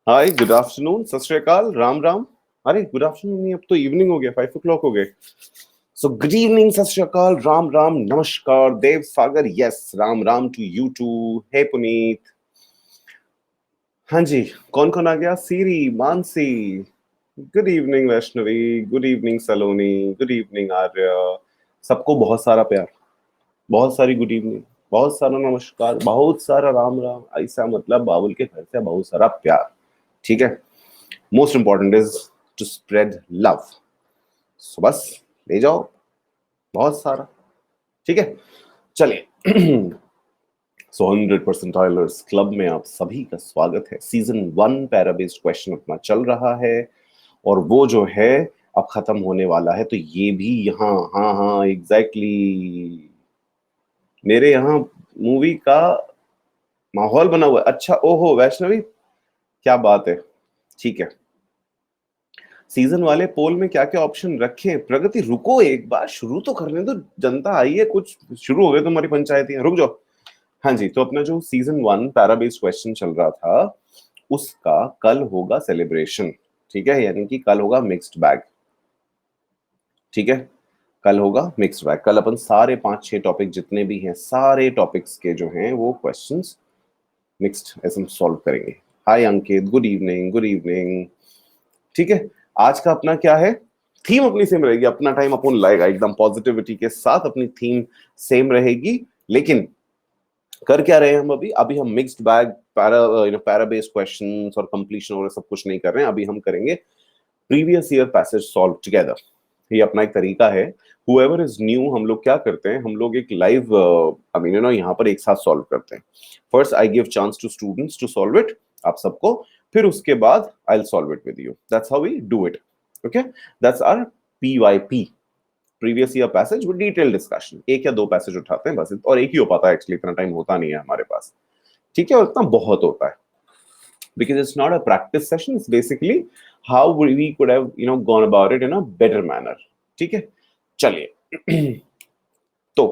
हाय, good afternoon, सत श्री अकाल, राम राम। अरे गुड आफ्टरनून नहीं, अब तो इवनिंग हो गया, 5 o'clock हो गए। सो गुड इवनिंग, सत श्री अकाल, राम राम, नमस्कार, Dev Sagar, yes, Ram Ram to you too. Hey Puneet. हाँ जी, कौन कौन आ गया? Siri, Mansi, good evening Vaishnavi, good evening Saloni, good evening Arya. सबको बहुत सारा प्यार, बहुत सारी गुड इवनिंग, बहुत सारा नमस्कार, बहुत सारा राम राम। ऐसा मतलब बाबुल के घर से बहुत सारा प्यार। ठीक है, most important is to spread love. So बस ले जाओ बहुत सारा। ठीक है, चलिए। सो 100% क्लब में आप सभी का स्वागत है। सीजन 1 पैरा बेस्ड क्वेश्चन अपना चल रहा है और वो जो है अब खत्म होने वाला है। तो ये भी यहाँ, हाँ हाँ एग्जैक्टली, मेरे यहाँ मूवी का माहौल बना हुआ है। अच्छा, ओहो वैष्णवी, क्या बात है। ठीक है, सीजन वाले पोल में क्या क्या ऑप्शन रखे? प्रगति रुको, एक बार शुरू तो करने दो, जनता आई है, कुछ शुरू हो गए तुम्हारी पंचायती, रुक जाओ। हाँ जी, तो अपना जो सीजन 1 पैरा बेस्ड क्वेश्चन चल रहा था उसका कल होगा सेलिब्रेशन। ठीक है, यानी कि कल होगा मिक्स्ड बैग। ठीक है, कल होगा मिक्स्ड बैग। कल अपन सारे 5-6 टॉपिक जितने भी हैं, सारे टॉपिक्स के जो हैं वो क्वेश्चंस मिक्स्ड ऐसे सॉल्व करेंगे। हाय अंकित, गुड इवनिंग, गुड इवनिंग। ठीक है, आज का अपना क्या है? थीम अपनी सेम रहेगी, अपना टाइम अपन लाएगा एकदम पॉजिटिविटी के साथ, अपनी थीम सेम रहेगी। लेकिन कर क्या रहे हैं हम? अभी अभी हम mixed bag, para based questions और कंप्लीशन और सब कुछ नहीं कर रहे हैं। अभी हम करेंगे previous year passage solve together. ये अपना एक तरीका है। हुएवर इज न्यू, हम लोग क्या करते हैं, हम लोग एक लाइव यहाँ पर एक साथ सॉल्व करते हैं। First I give chance to students to solve it, आप सबको, फिर उसके बाद I will solve it with you. That's how we do it. Okay, that's our PYP, previous year passage with detail discussion. एक या दो पैसेज उठाते हैं बस, और एक ही हो पाता है एक्चुअली, इतना टाइम होता नहीं है हमारे पास। ठीक है, और इतना बहुत होता है because it's not a practice session, it's basically how we could have gone about it in a better manner. ठीक है, चलिए। तो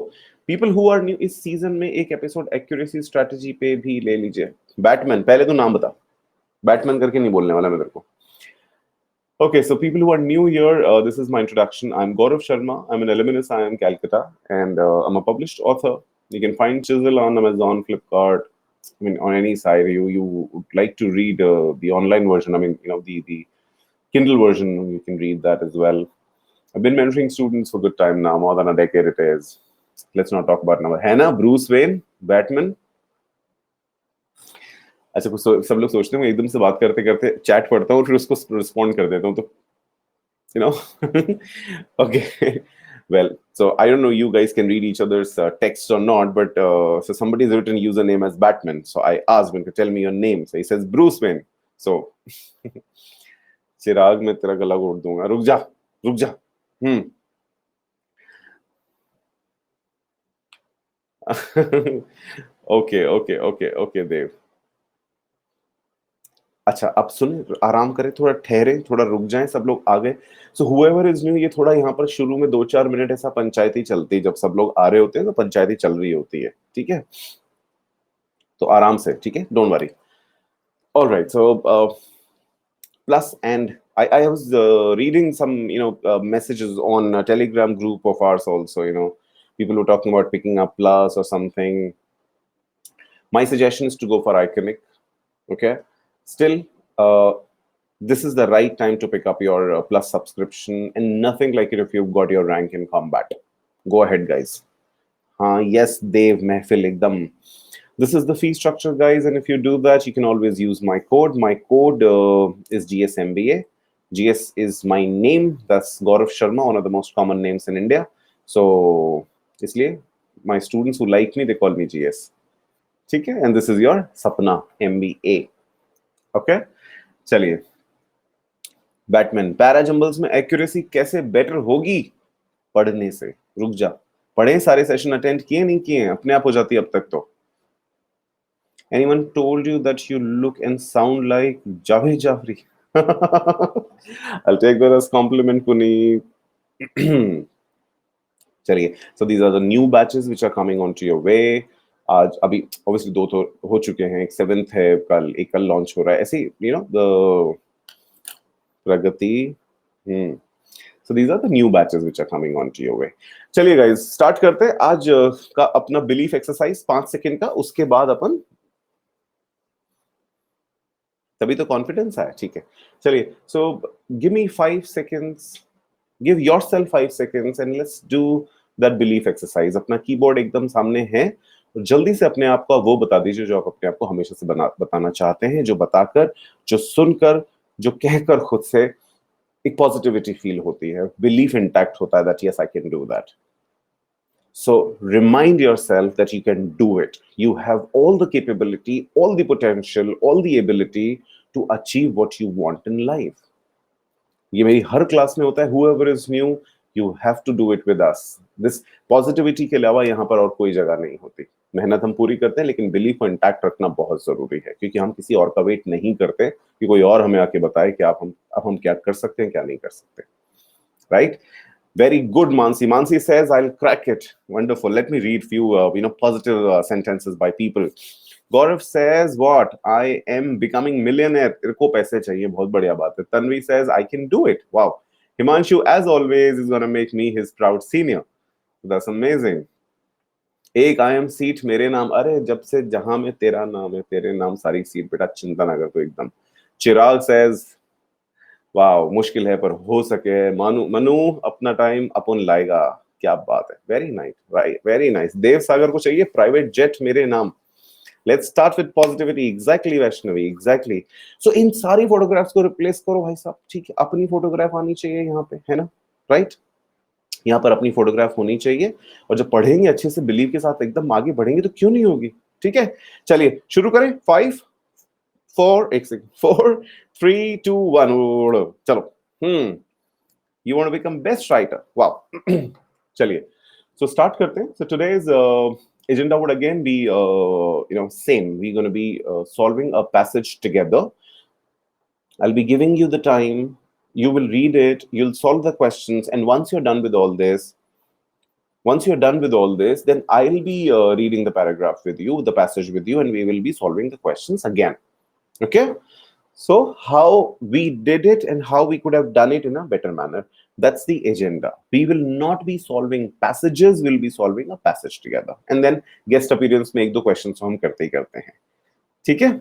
पीपल हु आर न्यू, इस सीजन में एक एपिसोड एक्यूरेसी स्ट्रेटजी पे भी ले लीजिए। बैटमैन, पहले तो नाम बता, बैटमैन करके नहीं बोलने वाला मैं तेरे को। Okay, so people who are new here, this is my introduction. I'm Gaurav Sharma. I'm an alumnus. I am Calcutta, and I'm a published author. You can find Chisel on Amazon, Flipkart. I mean, on any site you would like to read the online version. I mean, the Kindle version. You can read that as well. I've been mentoring students for good time now, more than a decade it is. Let's not talk about now. Hannah, Bruce Wayne, Batman. अच्छा, कुछ सब लोग सोचते हैं मैं एकदम से बात करते करते चैट पढ़ता हूँ और फिर उसको रिस्पॉन्ड कर देता हूँ, तो you know. Okay, well, so I don't know you guys can read each other's texts or not, but so somebody's written username as Batman, so I asked him to tell me your name, so he says Bruce Wayne. So चिराग, मैं तेरा गला घोट दूंगा, रुक जा, रुक जा। Okay okay okay okay देव। अच्छा, अब सुने, आराम करें, थोड़ा ठहरे, थोड़ा रुक जाएं, सब लोग आ गए। सो हुएवर इज न्यू, ये थोड़ा यहाँ पर शुरू में 2-4 मिनट ऐसा पंचायती चलती है, जब सब लोग आ रहे होते हैं तो पंचायती चल रही होती है। ठीक है, तो आराम से, ठीक है, don't worry. Alright, so plus and I was reading some messages on a Telegram group of ours also. People were talking about picking up plus or something. My suggestion is to go for Iconic. Okay, still, this is the right time to pick up your plus subscription, and nothing like it if you've got your rank in combat. Go ahead, guys. Yes, Dev Mehfil ekdam. This is the fee structure, guys, and if you do that, you can always use my code. My code is GSMBA. GS is my name. That's Gaurav Sharma, one of the most common names in India. So, इसलिए my students who like me, they call me GS. ठीक है, and this is your Sapna MBA. Okay, चलिए। Batman, para jumbles में accuracy कैसे better होगी? पढ़ने से। रुक जा, पढ़े, सारे सेशन अटेंड किए नहीं किए? अपने आप हो जाती है अब तक तो। Anyone told you that you look and sound like Javed Jafri? I'll take that as compliment, Puneet. Chaliye. So these are the new batches which are coming onto your way. आज अभी ऑब्वियसली दो तो हो चुके हैं, एक 7th है कल, एक कल लॉन्च हो रहा है, ऐसे you know the Pragati. So these are the new batches which are coming on to your way. चलिए गाइस स्टार्ट करते हैं आज का अपना बिलीफ एक्सरसाइज 5 सेकंड का, उसके बाद अपन, तभी तो कॉन्फिडेंस है, ठीक है। चलिए so give me 5 seconds, give yourself 5 seconds and let's do that belief exercise. अपना कीबोर्ड एकदम सामने है और जल्दी से अपने आप को वो बता दीजिए जो आप अपने आप को हमेशा से बताना चाहते हैं, जो बताकर, जो सुनकर, जो कहकर खुद से एक पॉजिटिविटी फील होती है, बिलीफ इंटैक्ट होता है that yes I can do that. So remind yourself that you can do it. You have all the capability, all the potential, all the ability to achieve what you want in life. ये मेरी हर class में होता है, whoever is new, you have to do it with us. This positivity के अलावा यहाँ पर और कोई जगह नहीं होती। मेहनत हम पूरी करते हैं, लेकिन बिलीफ को इंटैक्ट रखना बहुत जरूरी है, क्योंकि हम किसी और का वेट नहीं करते कि कोई और हमें आके बताए कि अब हम क्या कर सकते हैं, क्या नहीं कर सकते, right? Very good, Mansi. Mansi says, "I'll crack it." Wonderful. Let me read few, positive sentences by people. Gaurav says, "What? I am becoming millionaire." तेरे को पैसे चाहिए, बहुत बढ़िया बात है. Tanvi says, "I can do it." Wow. Himanshu, as always, is gonna make me his proud senior. That's amazing. एक I am seat मेरे नाम, अरे जब से जहां में तेरा नाम है, तेरे नाम सारी सीट बेटा, चिंता ना कर तो एकदम. चिराग says, वाह मुश्किल है पर हो सके। मनु मनु अपना टाइम अपन लाएगा, क्या बात है, very nice, right, very nice. Dev Sagar को चाहिए प्राइवेट जेट मेरे नाम। Let's start with positivity, exactly Vaishnavi, exactly. So इन सारी फोटोग्राफ्स को रिप्लेस करो भाई साहब, ठीक है, अपनी फोटोग्राफ आनी चाहिए यहाँ पे, है ना, राइट? यहाँ पर अपनी फोटोग्राफ होनी चाहिए, और जब पढ़ेंगे अच्छे से बिलीव के साथ एकदम आगे बढ़ेंगे तो क्यों नहीं होगी, ठीक है। चलिए शुरू करें। 5 4 एक सेकंड, 4 3 2 1 चलो। You want to become best writer, wow. चलिए so start करते हैं। So today's agenda would again be same. We're going to be solving a passage together. I'll be giving you the time, you will read it, you'll solve the questions, and once you're done with all this, then I'll be reading the paragraph with you, the passage with you, and we will be solving the questions again. Okay? So, how we did it and how we could have done it in a better manner. That's the agenda. We will not be solving passages, we'll be solving a passage together. And then guest appearance में एक दो questions हम करते ही करते हैं, ठीक है?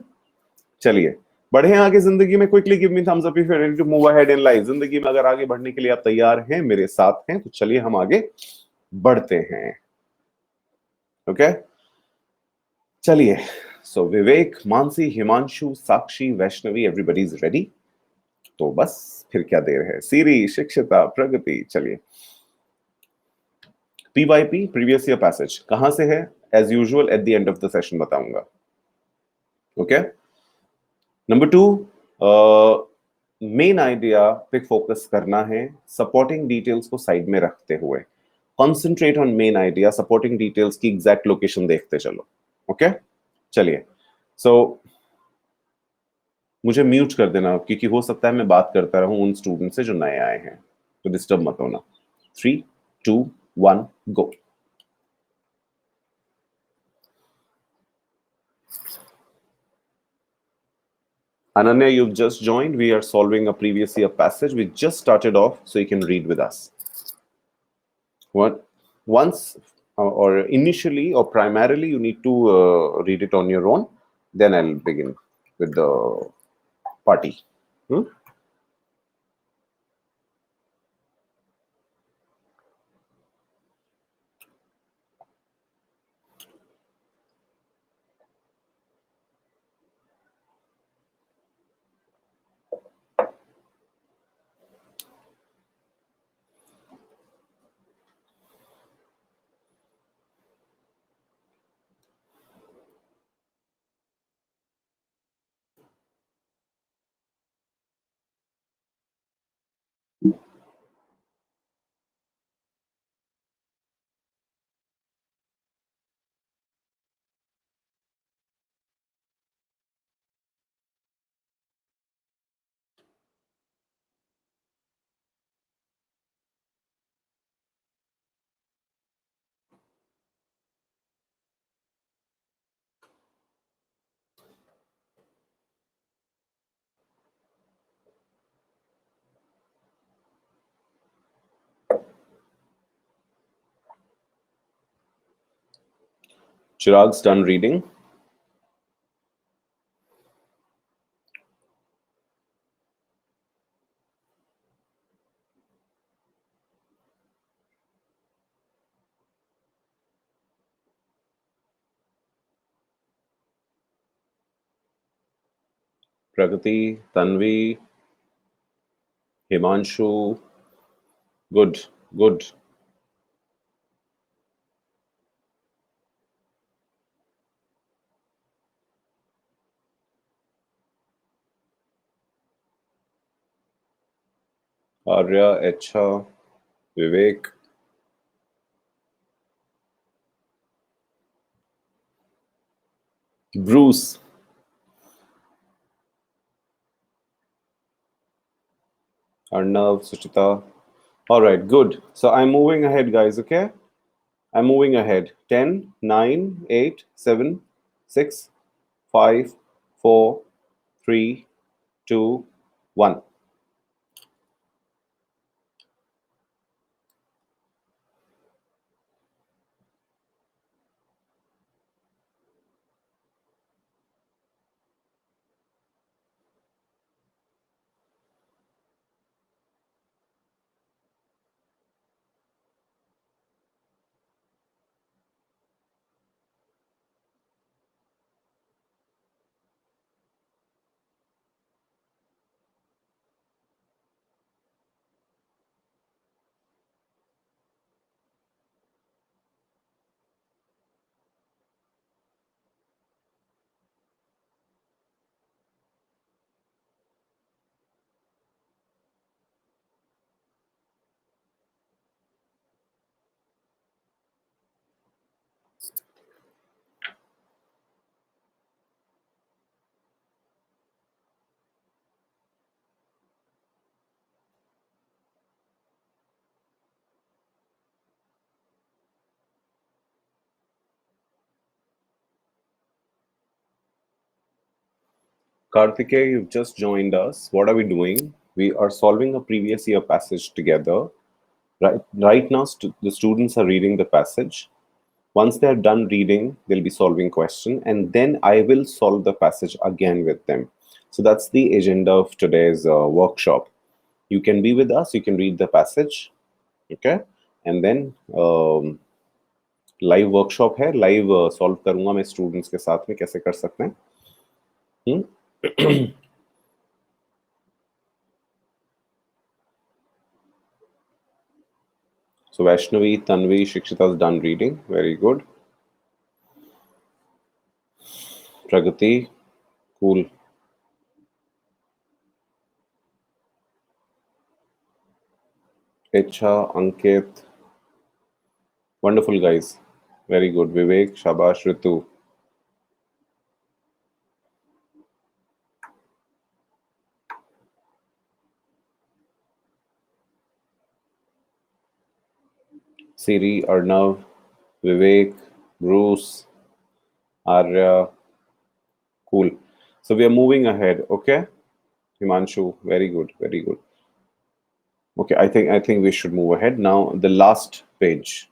चलिए बढ़े आगे जिंदगी में। Quickly give me thumbs up if you are ready to move ahead in life. जिंदगी में अगर आगे बढ़ने के लिए आप तैयार हैं, मेरे साथ हैं, तो चलिए हम आगे बढ़ते हैं। ओके चलिए। सो विवेक, मानसी, हिमांशु, साक्षी, वैष्णवी, एवरीबडी इज रेडी। तो बस फिर क्या देर है। सीरी, शिक्षिता, प्रगति, चलिए। पीवाईपी प्रीवियस ईयर पैसेज कहां से है, as usual at the end of the session बताऊंगा। ओके नंबर 2, मेन आइडिया पे फोकस करना है, सपोर्टिंग डिटेल्स को साइड में रखते हुए। Concentrate on main idea, supporting details की एग्जैक्ट लोकेशन देखते चलो। ओके चलिए। सो मुझे म्यूट कर देना, क्योंकि हो सकता है मैं बात करता रहूं उन स्टूडेंट से जो नए आए हैं, तो डिस्टर्ब मत होना। 3 2 1 गो। Ananya, you've just joined. We are solving a previous year passage. We just started off, so you can read with us. Once or initially or primarily, you need to read it on your own. Then I'll begin with the party. Chirag's done reading. Pragati, Tanvi, Himanshu. Good, good. Arya, Echa, Vivek. Bruce. Arnav, Suchita. All right, good. So I'm moving ahead, guys, okay? I'm moving ahead. 10, 9, 8, 7, 6, 5, 4, 3, 2, 1. Karthikeya, you've just joined us. What are we doing? We are solving a previous year passage together. Right now, the students are reading the passage. Once they're done reading, they'll be solving question, and then I will solve the passage again with them. So that's the agenda of today's workshop. You can be with us, you can read the passage, okay? And then live workshop है, live solve करूंगा मैं students के साथ में, कैसे कर सकते हैं. So Vaishnavi, Tanvi, Shikshita's done reading. Very good. Pragati, cool. Echa, Ankit, wonderful guys. Very good. Vivek, Shabash, Ritu. Siri, Arnav, Vivek, Bruce, Arya. Cool. So we are moving ahead. Okay. Himanshu, very good. Very good. Okay, I think we should move ahead now. The last page.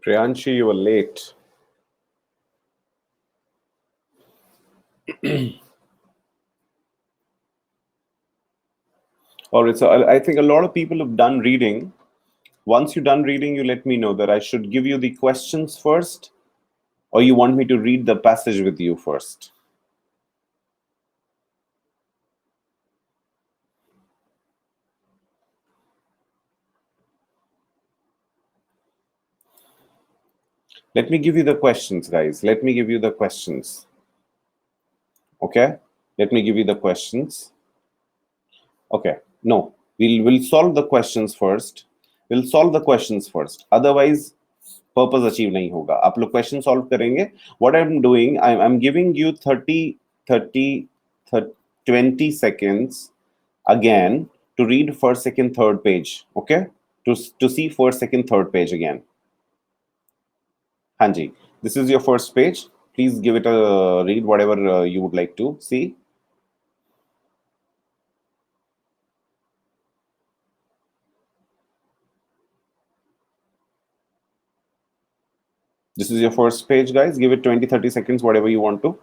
Priyanshi, you were late. All right, so I think a lot of people have done reading. Once you're done reading, you let me know that I should give you the questions first, or you want me to read the passage with you first. Let me give you the questions, guys. Let me give you the questions. Okay? Let me give you the questions. Okay. No, we'll solve the questions first. We'll solve the questions first. Otherwise, purpose achieve nahi hoga. आप लोग question solve करेंगे. What I'm doing, I'm giving you 30, 20 seconds again to read first, second, third page. Okay? To see first, second, third page again. Hanji, this is your first page. Please give it a read, whatever you would like to see. This is your first page, guys. Give it 20, 30 seconds, whatever you want to.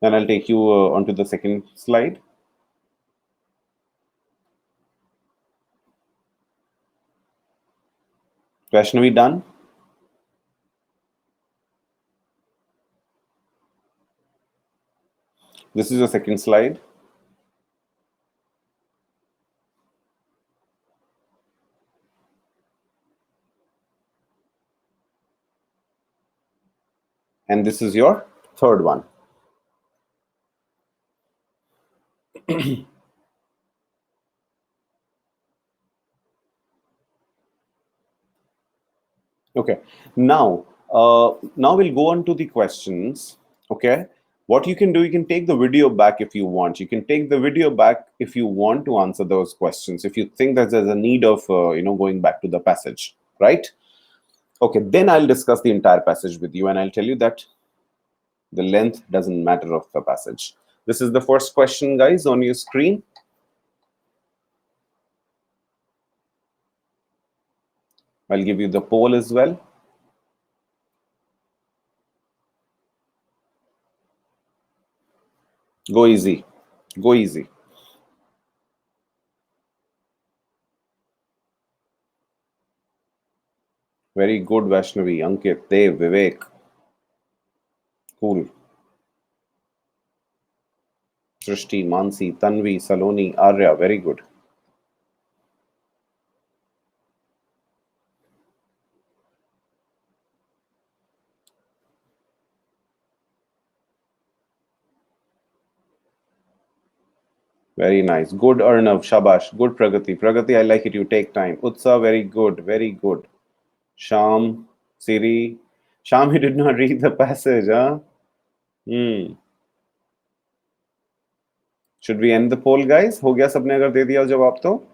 Then I'll take you onto the second slide. Vaishnavi, done? This is your second slide. And this is your third one. Okay. Now we'll go on to the questions. Okay. What you can do, you can take the video back if you want. You can take the video back if you want to answer those questions. If you think that there's a need of going back to the passage, right? Okay. Then I'll discuss the entire passage with you, and I'll tell you that the length doesn't matter of the passage. This is the first question, guys, on your screen. I'll give you the poll as well. Go easy. Go easy. Very good, Vaishnavi, Ankit, Dev, Vivek. Cool. Srishti, Mansi, Tanvi, Saloni, Arya. Very good. Very nice. Good, Arnav. Shabash. Good, Pragati. Pragati, I like it. You take time. Utsa, very good. Very good. Sham, Siri. Sham, you did not read the passage, huh? Should we end the poll, guys? हो गया सबने अगर दे दिया जवाब तो?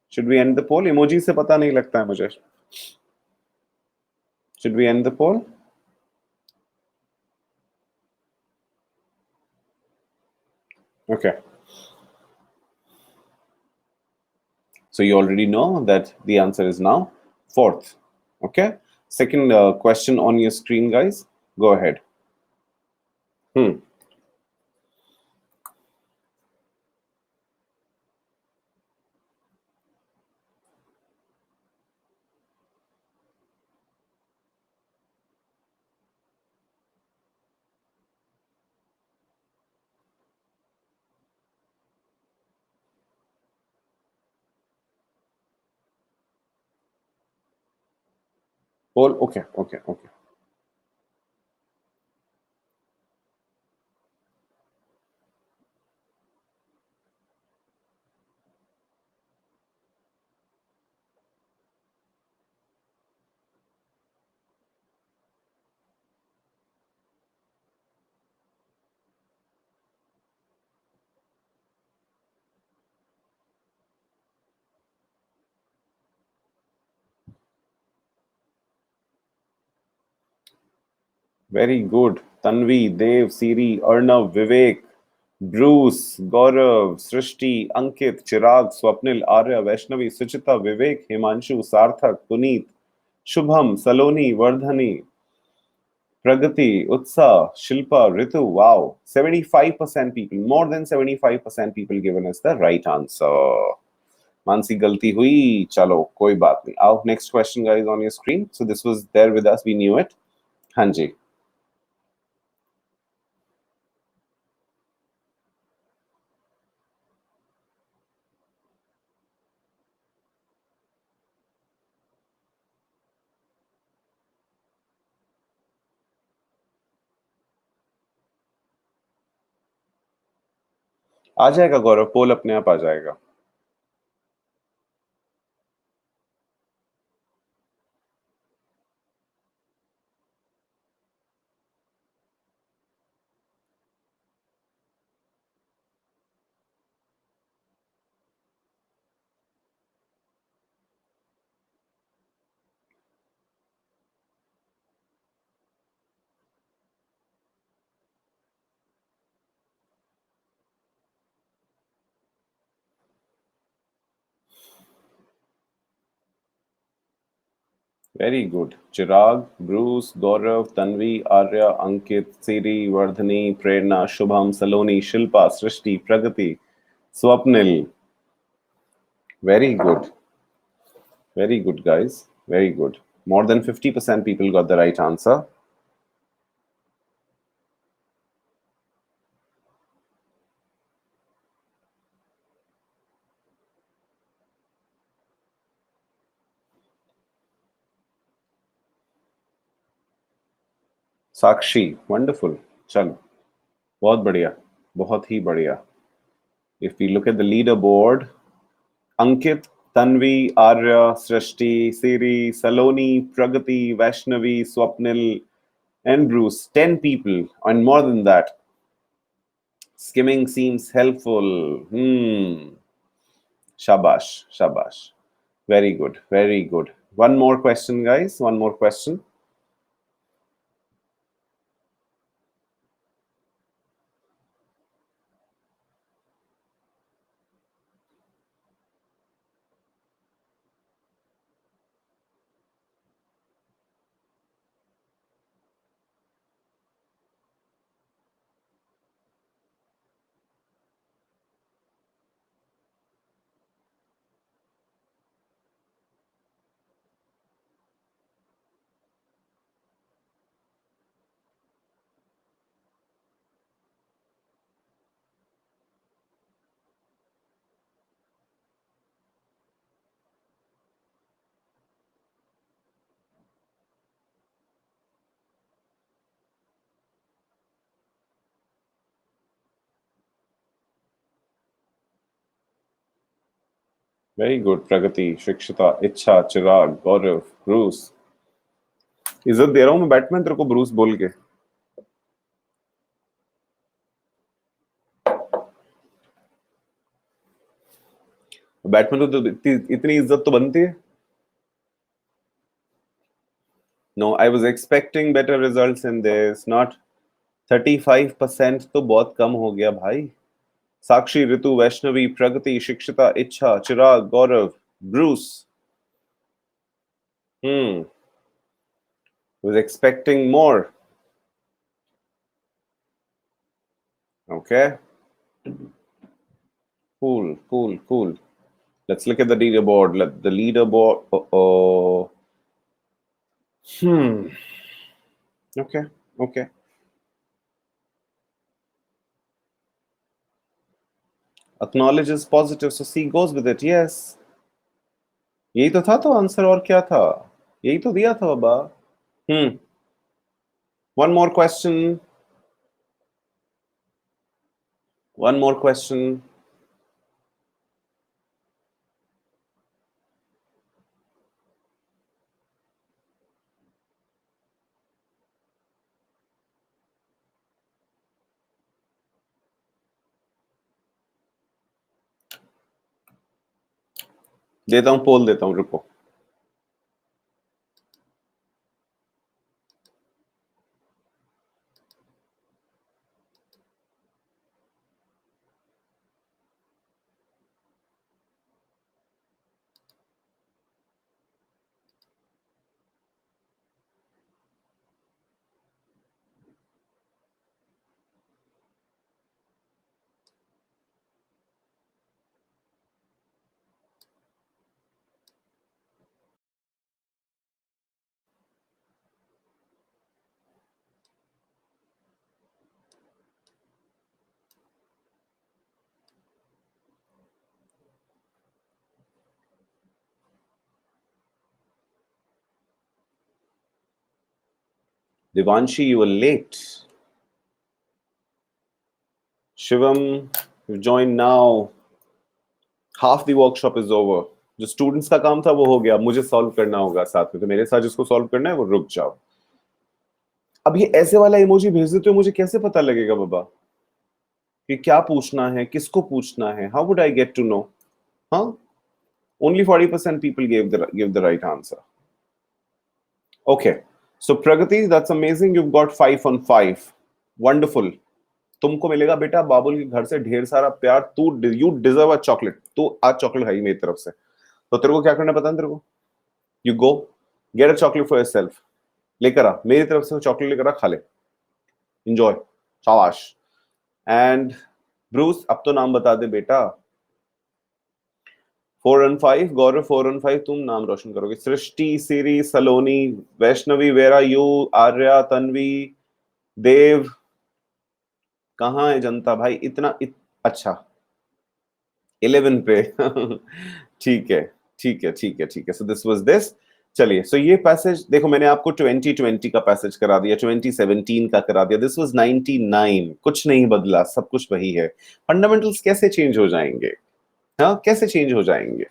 Should we end the poll? Emoji से पता नहीं लगता है मुझे. Should we end the poll? Okay. So you already know that the answer is now fourth. Okay. Second question on your screen, guys. Go ahead. Poll. Okay. Okay. Okay. Very good. Tanvi, Dev, Siri, Arnav, Vivek, Bruce, Gaurav, Srishti, Ankit, Chirag, Swapnil, Arya, Vaishnavi, Suchita, Vivek, Himanshu, Sarthak, Puneet, Shubham, Saloni, वर्धनी, Pragati, Utsa, Shilpa, Ritu. Wow. 75% people, more than 75% people given us the right answer. Mansi गलती हुई चलो कोई बात नहीं आओ next question guys on your screen so this was there with us we knew it हाँ जी आ जाएगा गौरव पोल अपने आप आ जाएगा very good Chirag Bruce Gaurav Tanvi Arya Ankit Siri वर्धनी Prerna Shubham Saloni Shilpa Srishti Pragati Swapnil very good guys very good more than 50% people got the right answer Sakshi wonderful चलो बहुत बढ़िया बहुत ही बढ़िया if we look at the leaderboard Ankit Tanvi Arya Srishti Siri Saloni Pragati Vaishnavi Swapnil and Bruce 10 people and more than that skimming seems helpful shabash shabash very good one more question guys one more question very good Pragati Shikshita Ichha Chirag Gaurav Bruce इज्जत दे रहा हूं मैं Batman तेरे को Bruce बोल के Batman को तो इतनी इज्जत तो बनती है no I was expecting better results in this not 35% तो बहुत कम हो गया भाई साक्षी ऋतु वैष्णवी प्रगति शिक्षिता इच्छा चिराग गौरव Bruce was expecting more okay cool let's look at the leaderboard let the leaderboard oh okay okay acknowledge is positive so C goes with it yes यही तो था तो answer और क्या था यही तो दिया था बाबा one more question one more question देता हूं पोल देता हूं रुको Devanshi, you were late. Shivam, you've joined now. Half the workshop is over. जो स्टूडेंट्स का काम था वो हो गया, मुझे सॉल्व करना होगा साथ में, तो मेरे साथ जिसको सॉल्व करना है वो रुक जाओ। अब ये ऐसे वाला इमोजी भेज देते हो, मुझे कैसे पता लगेगा बाबा कि क्या पूछना है, किसको पूछना है? How would I get to know? हाँ, only 40% people gave the right answer. Okay, so Pragati, that's amazing. You've got 5 on 5. Wonderful. तुमको मिलेगा बेटा बाबुल के घर से ढेर सारा प्यार। तू यू डिजर्व अ चॉकलेट। तू आज चॉकलेट खाई मेरी तरफ से। तो तेरे को क्या करना पता है तेरे को? You go get a chocolate for yourself. लेकर आ, मेरी तरफ से चॉकलेट लेकर आ, खा ले, एंजॉय, शाबाश। एंड ब्रूस, अब तो नाम बता दे बेटा। 4 and 5, गौरव 4 and 5, तुम नाम रोशन करोगे। सृष्टि, सिरी, सलोनी, वैष्णवी, वेरा, यू, आर्या, तन्वी, देव, कहाँ है जनता भाई? अच्छा 11 पे ठीक है, ठीक है, ठीक है, ठीक है। सो दिस वाज दिस। चलिए, सो ये पैसेज देखो, मैंने आपको 2020 का पैसेज करा दिया, 2017 का करा दिया। This was 99। कुछ नहीं बदला, सब कुछ वही है। फंडामेंटल्स कैसे चेंज हो जाएंगे? हाँ, कैसे चेंज हो जाएंगे?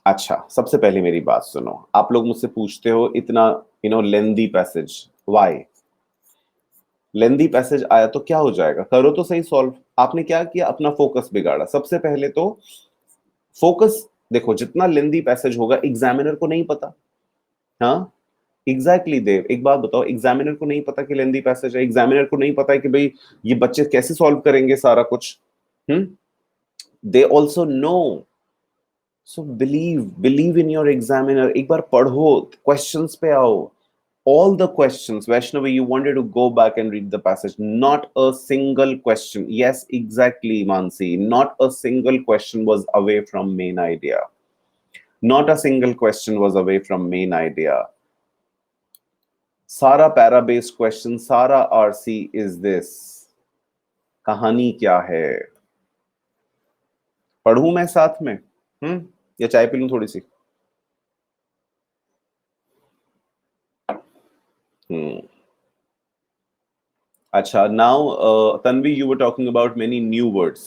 अच्छा, सबसे पहले मेरी बात सुनो। आप लोग मुझसे पूछते हो इतना लेंदी पैसेज, व्हाई? लेंदी पैसेज आया तो क्या हो जाएगा? करो तो सही सॉल्व। आपने क्या किया? अपना फोकस बिगाड़ा। सबसे पहले तो फोकस देखो, जितना लेंदी पैसेज होगा एग्जामिनर को नहीं पता। हाँ, एग्जैक्टली देव, एक बात बताओ, एग्जामिनर को नहीं पता कि लेंदी पैसेज है? एग्जामिनर को नहीं पता है कि भाई ये बच्चे कैसे सॉल्व करेंगे सारा कुछ? They also know. So believe in your examiner. एक बार पढ़ो, क्वेश्चंस पे आओ। All the questions, Vaishnavi, you wanted to go back and read the passage. Not a single question. Yes, exactly, Mansi. Not a single question was away from main idea. Not a single question was away from main idea. Sara para-based question, Sara RC is this. कहानी क्या है? पढ़ूं मैं साथ में? या चाय P लूं थोड़ी सी? Acha, now Tanvi, you were talking about many new words.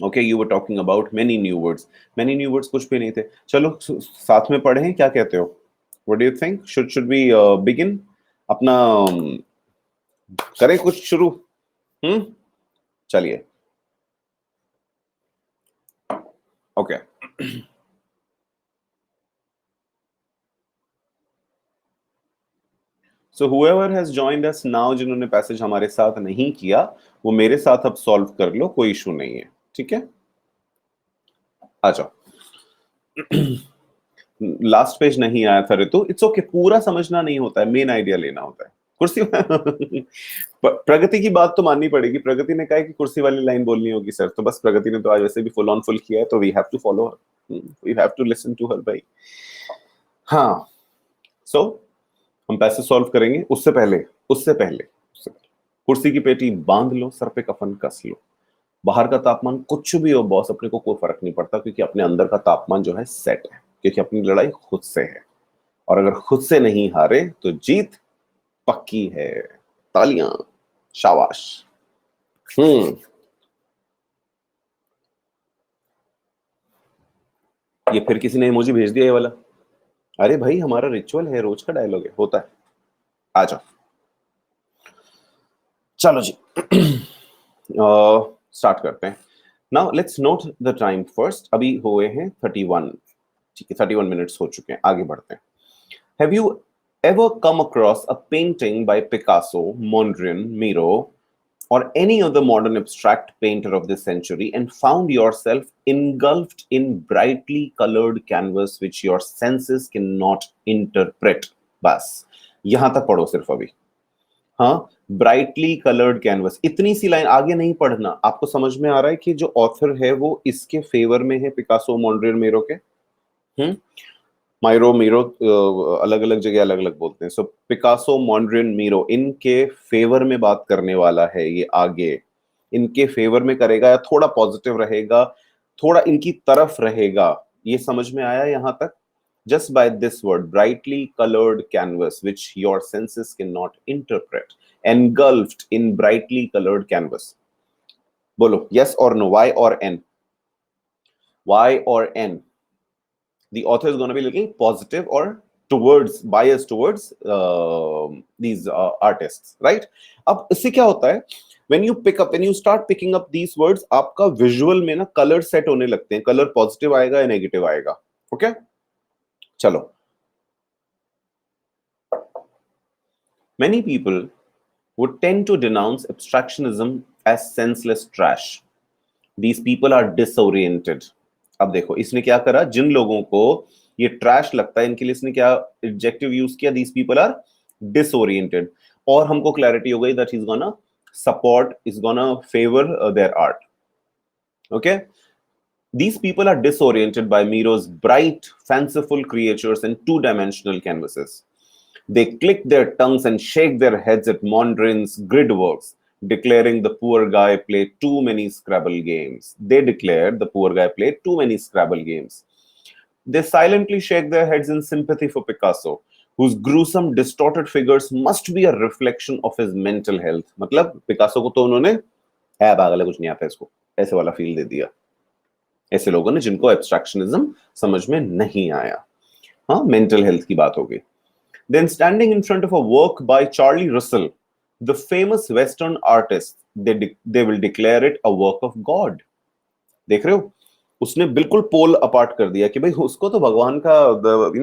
Okay, you were talking about many new words. Many new words कुछ भी नहीं थे। चलो साथ में पढ़ें, क्या कहते हो? What do you think? Should we begin? अपना करें कुछ शुरू? चलिए। Okay. So whoever has joined us now, जिन्होंने पैसेज हमारे साथ नहीं किया, वो मेरे साथ अब सॉल्व कर लो, कोई इशू नहीं है। ठीक है, आ जाओ। लास्ट पेज नहीं आया था ऋतु, इट्स ओके, पूरा समझना नहीं होता है, मेन आइडिया लेना होता है। कुर्सी प्रगति की बात तो माननी पड़ेगी। प्रगति ने कहा कि कुर्सी वाली लाइन बोलनी होगी सर, तो बस प्रगति ने तो आज वैसे भी फुल ऑन फुल किया है, तो we have to follow her, we have to listen to her भाई। हाँ, सो हम पैसे सॉल्व करेंगे। उससे पहले कुर्सी की पेटी बांध लो, सर पे कफन कस लो। बाहर का तापमान कुछ भी हो बॉस, अपने को कोई फर्क नहीं पड़ता, क्योंकि अपने अंदर का तापमान जो है सेट है, क्योंकि अपनी लड़ाई खुद से है। और अगर खुद से नहीं हारे तो जीत पक्की है। तालियां, शाबाश। ये फिर किसी ने इमोजी भेज दिया ये वाला। अरे भाई, हमारा रिचुअल है, रोज का डायलॉग है, होता है। आ जाओ, चलो जी। स्टार्ट करते हैं। Now let's note the time first. अभी हुए हैं 31, ठीक है, 31 मिनट्स हो चुके हैं। आगे बढ़ते हैं। Have you ever come across a painting by Picasso, Mondrian, Miro, or any other modern abstract painter of this century and found yourself engulfed in brightly colored canvas which your senses cannot interpret? बस यहां तक पढ़ो सिर्फ अभी। हाँ, brightly coloured canvas, इतनी सी line, आगे नहीं पढ़ना। आपको समझ में आ रहा है कि जो ऑथर है वो इसके फेवर में है, पिकासो, मॉन्ड्रियल, मीरो के। माइरो, मीरो अलग अलग जगह अलग अलग बोलते हैं। सो पिकासो, मॉन्ड्रियल, मीरो, इनके फेवर में बात करने वाला है ये। आगे इनके फेवर में करेगा या थोड़ा पॉजिटिव रहेगा, थोड़ा इनकी तरफ रहेगा। ये समझ में आया यहां तक? just by this word, brightly colored canvas which your senses cannot interpret, engulfed in brightly colored canvas. Bolo, yes or no, y or n? Y or n? The author is going to be looking positive or towards, bias towards these artists, right? अब इससे क्या होता है, when you start picking up these words, आपका visual में ना color set होने लगते हैं, color positive आएगा या negative आएगा. Okay, चलो. Many people would tend to denounce abstractionism as senseless trash. These people are disoriented. अब देखो इसने क्या करा, जिन लोगों को ये ट्रैश लगता है इनके लिए इसने क्या एडजेक्टिव यूज किया, दीज पीपल आर डिसओरिएंटेड. और हमको क्लैरिटी हो गई that he is gonna support, is gonna favour their art. Okay, these people are disoriented by Miro's bright, fanciful creatures and two-dimensional canvases. They click their tongues and shake their heads at Mondrian's grid works, declaring the poor guy played too many Scrabble games. They declared the poor guy played too many Scrabble games. They silently shake their heads in sympathy for Picasso, whose gruesome, distorted figures must be a reflection of his mental health. मतलब Picasso को तो उन्होंने है पागल है कुछ नहीं आता इसको, ऐसे वाला फील दे दिया. ऐसे लोगों ने जिनको एब्स्ट्रैक्शनिज्म समझ में नहीं आया. हाँ, मेंटल हेल्थ की बात हो गई. Then standing in front of a work by Charlie Russell, the famous Western artist, they will declare it a work of God. देख रहे हो, उसने बिल्कुल पोल अपार्ट कर दिया कि भाई उसको तो भगवान का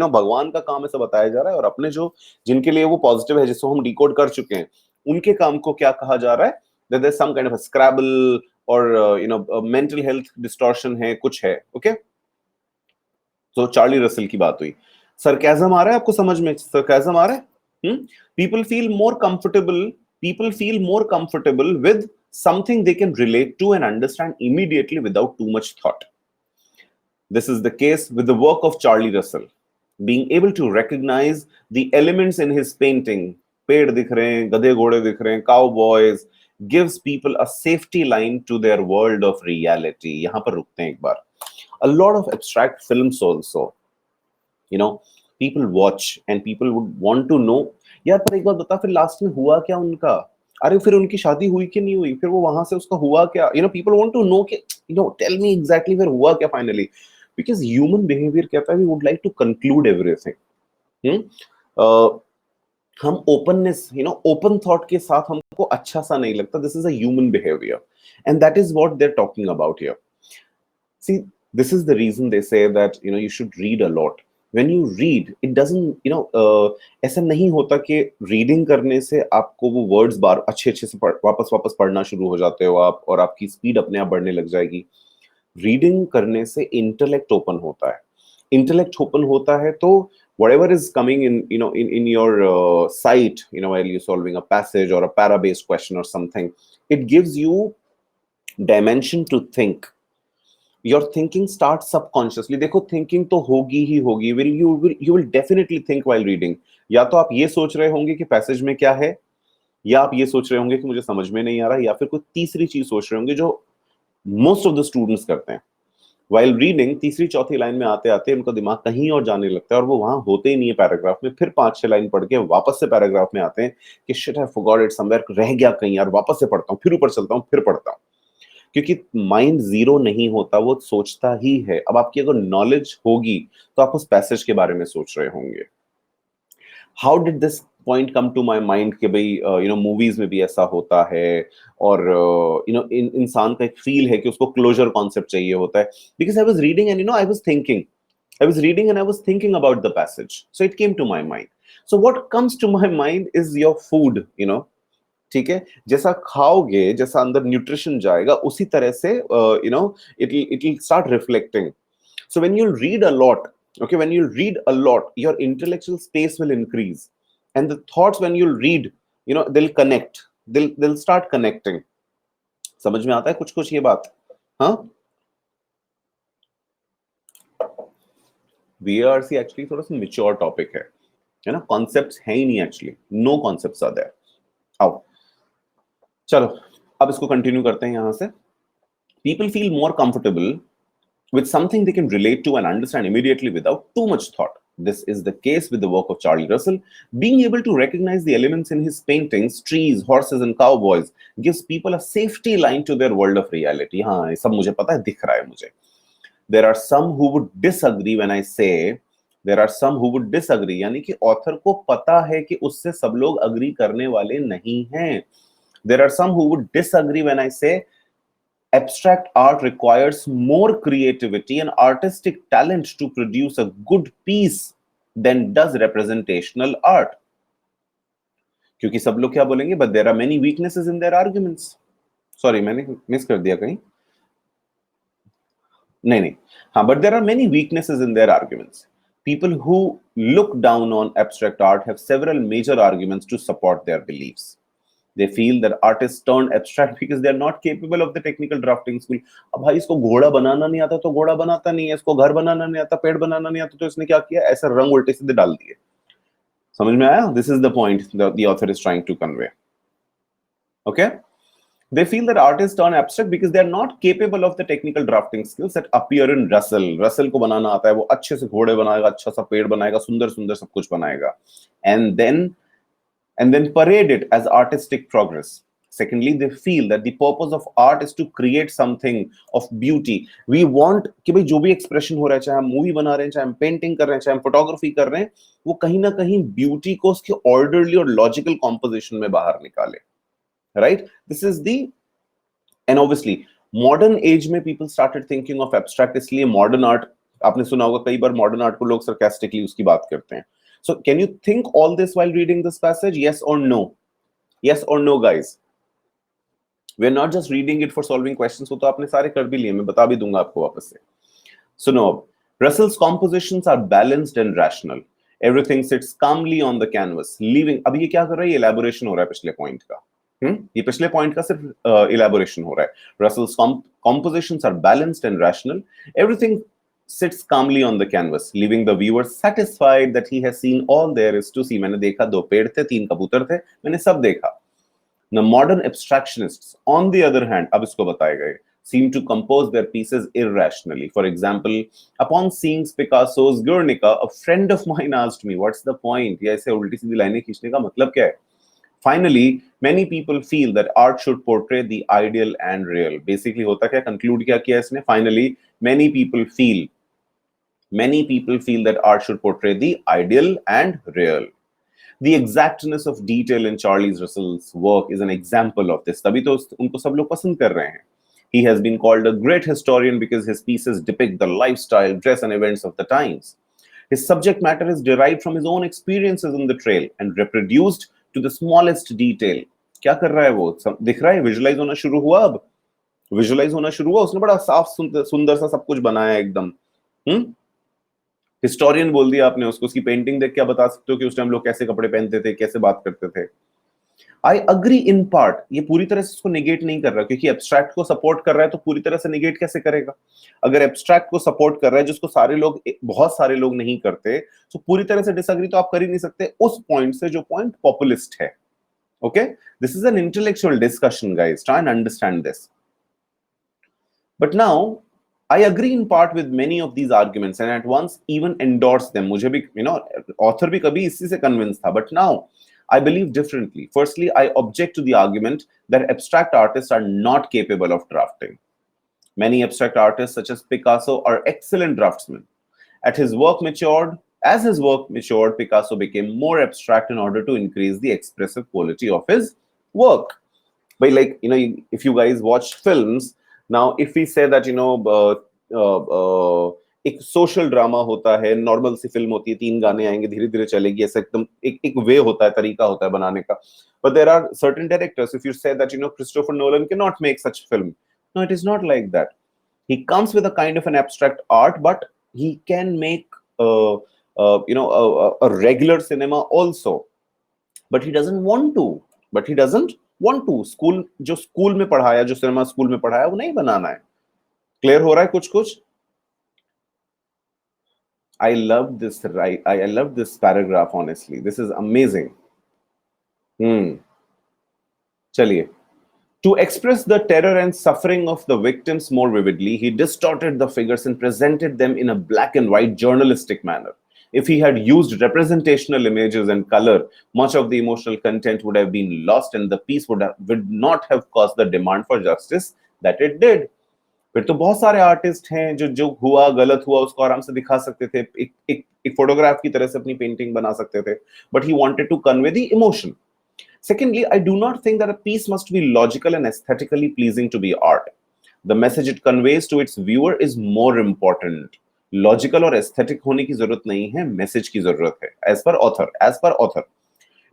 भगवान का काम ऐसा बताया जा रहा है, और अपने जो जिनके लिए वो पॉजिटिव है, जिसको हम डिकोड कर चुके हैं, उनके काम को क्या कहा जा रहा है, that there's some kind of a Scrabble और mental health distortion है, कुछ है. ओके, तो चार्ली रसल की बात हुई. सरकाज़म आ रहा है आपको समझ में? सरकाज़म आ रहा है. People feel more comfortable with something they can relate to and understand immediately without too much thought. This is the case with the work of Charlie Russell. Being able to recognize the elements in his painting, पेड़ दिख रहे हैं, गधे घोड़े दिख रहे हैं, cowboys, gives people a safety line to their world of reality. यहाँ पर रुकते हैं एक बार. A lot of abstract films also, people watch and people would want to know, यार पर एक बात बता, फिर लास्ट में हुआ क्या उनका? अरे फिर उनकी शादी हुई कि नहीं हुई? फिर वो वहां से उसका हुआ क्या? People want to know कि tell me exactly फिर हुआ क्या finally, because human behavior कहता है we would like to conclude everything. हम openness, open thought के साथ हमको अच्छा सा नहीं लगता. This is a human behavior, and that is what they're talking about here. See, this is the reason they say that you should read a lot. When you read, it doesn't ऐसा नहीं होता कि reading करने से आपको वो words बार अच्छे से वापस पढ़ना शुरू हो जाते हो आप, और आपकी स्पीड अपने आप बढ़ने लग जाएगी. रीडिंग करने से इंटेलेक्ट ओपन होता है. इंटेलेक्ट ओपन होता है तो whatever is coming in your sight, while you're solving a passage or a para-based question or something, it gives you dimension to think. Your thinking starts subconsciously. देखो, thinking तो होगी ही होगी. You will definitely think while reading. या तो आप ये सोच रहे होंगे कि पैसेज में क्या है, या आप ये सोच रहे होंगे कि मुझे समझ में नहीं आ रहा, या फिर कोई तीसरी चीज सोच रहे होंगे, जो मोस्ट ऑफ द स्टूडेंट्स करते हैं. While reading, तीसरी चौथी लाइन में आते आते उनका दिमाग कहीं और जाने लगता है, और वो वहां होते ही नहीं है पैराग्राफ में. फिर 5-6 लाइन पढ़ के वापस से पैराग्राफ में आते हैं कि shit, I forgot it somewhere, रह गया कहीं यार, वापस से पढ़ता हूँ, फिर ऊपर चलता हूँ, फिर पढ़ता हूँ. क्योंकि माइंड जीरो नहीं होता, वो सोचता ही है. अब आपकी अगर नॉलेज होगी तो आप उस पैसेज के बारे में सोच रहे होंगे. How did this point come to my mind कि भाई मूवीज में भी ऐसा होता है, और इंसान का एक फील है कि उसको क्लोजर कॉन्सेप्ट चाहिए होता है. Because I was reading and I was thinking about the passage, so it came to my mind. So what comes to my mind is your food. ठीक है, जैसा खाओगे, जैसा अंदर न्यूट्रिशन जाएगा, उसी तरह से it will start reflecting. So when you read a lot, okay, when you read a lot, your intellectual space will increase, and the thoughts when you read, they'll connect, they'll start connecting. समझ में आता है कुछ कुछ ये बात? हाँ, VRC actually थोड़ा सा मेच्योर टॉपिक है ना, कॉन्सेप्ट्स है ही नहीं actually, no concepts are there. आओ चलो अब इसको कंटिन्यू करते हैं यहां से. People feel more comfortable with something they can relate to and understand immediately without too much thought. This is the case with the work of Charlie Russell. Being able to recognize the elements in his paintings, trees, horses, and cowboys, gives people a safety line to their world of reality. हाँ, ये सब मुझे पता है, दिख रहा है मुझे. There are some who would disagree when I say there are some who would disagree, यानी कि ऑथर को पता है कि उससे सब लोग अग्री करने वाले नहीं हैं. There are some who would disagree when I say abstract art requires more creativity and artistic talent to produce a good piece than does representational art. क्योंकि सब लोग क्या बोलेंगे, but there are many weaknesses in their arguments. Sorry, मैंने miss कर दिया कहीं. नहीं, हाँ, but there are many weaknesses in their arguments. People who look down on abstract art have several major arguments to support their beliefs. They feel that artists turn abstract because they are not capable of the technical drafting skill. अब भाई इसको घोड़ा बनाना नहीं आता तो घोड़ा बनाता नहीं है, इसको घर बनाना नहीं आता, पेड़ बनाना नहीं आता, तो इसने क्या किया, ऐसा रंग उल्टे सीधे डाल दिए. समझ में आया? This is the point that the author is trying to convey. Okay? They feel that artists turn abstract because they are not capable of the technical drafting skills that appear in Russell. Russell को बनाना आता है, वो अच्छे से घोड़े बनाएगा, अच्छा सा पेड़ बनाएगा, सुंदर सुंदर सब कुछ बनाएगा. And then parade it as artistic progress. Secondly, they feel that the purpose of art is to create something of beauty. We want कि भाई जो भी expression हो रहा है, चाहे हम मूवी बना रहे हैं, चाहे हम पेंटिंग कर रहे हैं, चाहे हम फोटोग्राफी कर रहे हैं, वो कहीं ना कहीं ब्यूटी को उसके ऑर्डरली और लॉजिकल कॉम्पोजिशन में बाहर निकाले. Right? This is the, and obviously modern age में people started thinking of abstract, इसलिए modern art, आपने सुना होगा कई बार modern art को लोग sarcastically उसकी बात करते हैं. So can you think all this while reading this passage? Yes or no? Yes or no, guys? We're not just reading it for solving questions. वो तो आपने सारे कर भी लिए, मैं बता भी दूंगा आपको वापस से. So no, Russell's compositions are balanced and rational. Everything sits calmly on the canvas, leaving. अब ये क्या कर रहा है? ये elaboration हो रहा है पिछले point का. ये पिछले पॉइंट का सिर्फ इलैबोरेशन हो रहा है. Russell's compositions are balanced and rational. Everything sits calmly on the canvas, leaving the viewer satisfied that he has seen all there is to see. मैंने देखा, 2 पेड़ थे, 3 कबूतर थे, मैंने सब देखा. Now modern abstractionists, on the other hand, अब इसको बताएगा, seem to compose their pieces irrationally. For example, upon seeing Picasso's Guernica, a friend of mine asked me, "What's the point?" या ऐसे उल्टी सीधी लाइनें खींचने का मतलब क्या है? Finally, many people feel that art should portray the ideal and real. Basically, होता क्या, conclude क्या किया इसने? Finally, many people feel that art should portray the ideal and real. The exactness of detail in Charlie Russell's work is an example of this. तभी तो उनको सब लोग पसंद कर रहे हैं. He has been called a great historian because his pieces depict the lifestyle, dress, and events of the times. His subject matter is derived from his own experiences on the trail and reproduced to the smallest detail. क्या कर रहा है वो? दिख रहा है, visualise होना शुरू हुआ. अब विजुअलाइज होना शुरू हुआ, उसने बड़ा साफ सुंदर सा सब कुछ बनाया एकदम. हिस्टोरियन बोल दिया आपने उसको. उसकी पेंटिंग देख क्या बता सकते हो कि उस टाइम लोग कैसे कपड़े पहनते थे, कैसे बात करते थे. I agree in part. ये पूरी तरह से उसको निगेट नहीं कर रहा, क्योंकि एब्स्ट्रैक्ट को सपोर्ट कर रहा है तो पूरी तरह से निगेट कैसे करेगा? अगर एब्स्ट्रैक्ट को सपोर्ट कर रहा है जिसको सारे लोग, बहुत सारे लोग नहीं करते, तो पूरी तरह से डिसएग्री तो आप कर ही नहीं सकते उस पॉइंट से जो पॉइंट पॉपुलिस्ट है. Okay, this is an intellectual discussion, guys. Try and understand this. But now, I agree in part with many of these arguments and at once even endorse them. मुझे भी, author भी कभी इसी से convinced था. But now, I believe differently. Firstly, I object to the argument that abstract artists are not capable of drafting. Many abstract artists, such as Picasso, are excellent draftsmen. As his work matured, Picasso became more abstract in order to increase the expressive quality of his work. But like, if you guys watch films, now if we say that, एक social drama होता है, normal सी film होती है, 3 गाने आएंगे, धीरे धीरे चलेगी, ऐसा एकदम एक वे होता है, तरीका होता है बनाने का. But there are certain directors, if you say that, Christopher Nolan cannot make such film. No, it is not like that. He comes with a kind of an abstract art, but he can make a regular cinema also. But he doesn't want to. School में पढ़ाया, जो cinema school में पढ़ाया, वो नहीं बनाना है. Clear हो रहा है कुछ? I love this, right? I love this paragraph, honestly. This is amazing. चलिए. To express the terror and suffering of the victims more vividly, he distorted the figures and presented them in a black and white journalistic manner. If he had used representational images and color, much of the emotional content would have been lost and the piece would not have caused the demand for justice that it did. फिर तो बहुत सारे artist हैं जो जो हुआ गलत हुआ उसको आराम से दिखा सकते थे, एक फोटोग्राफ की तरह से अपनी पेंटिंग बना सकते थे, but he wanted to convey the emotion. Secondly, I do not think that a piece must be logical and aesthetically pleasing to be art. The message it conveys to its viewer is more important. Logical और aesthetic होने की जरूरत नहीं है, message की जरूरत है. As per author,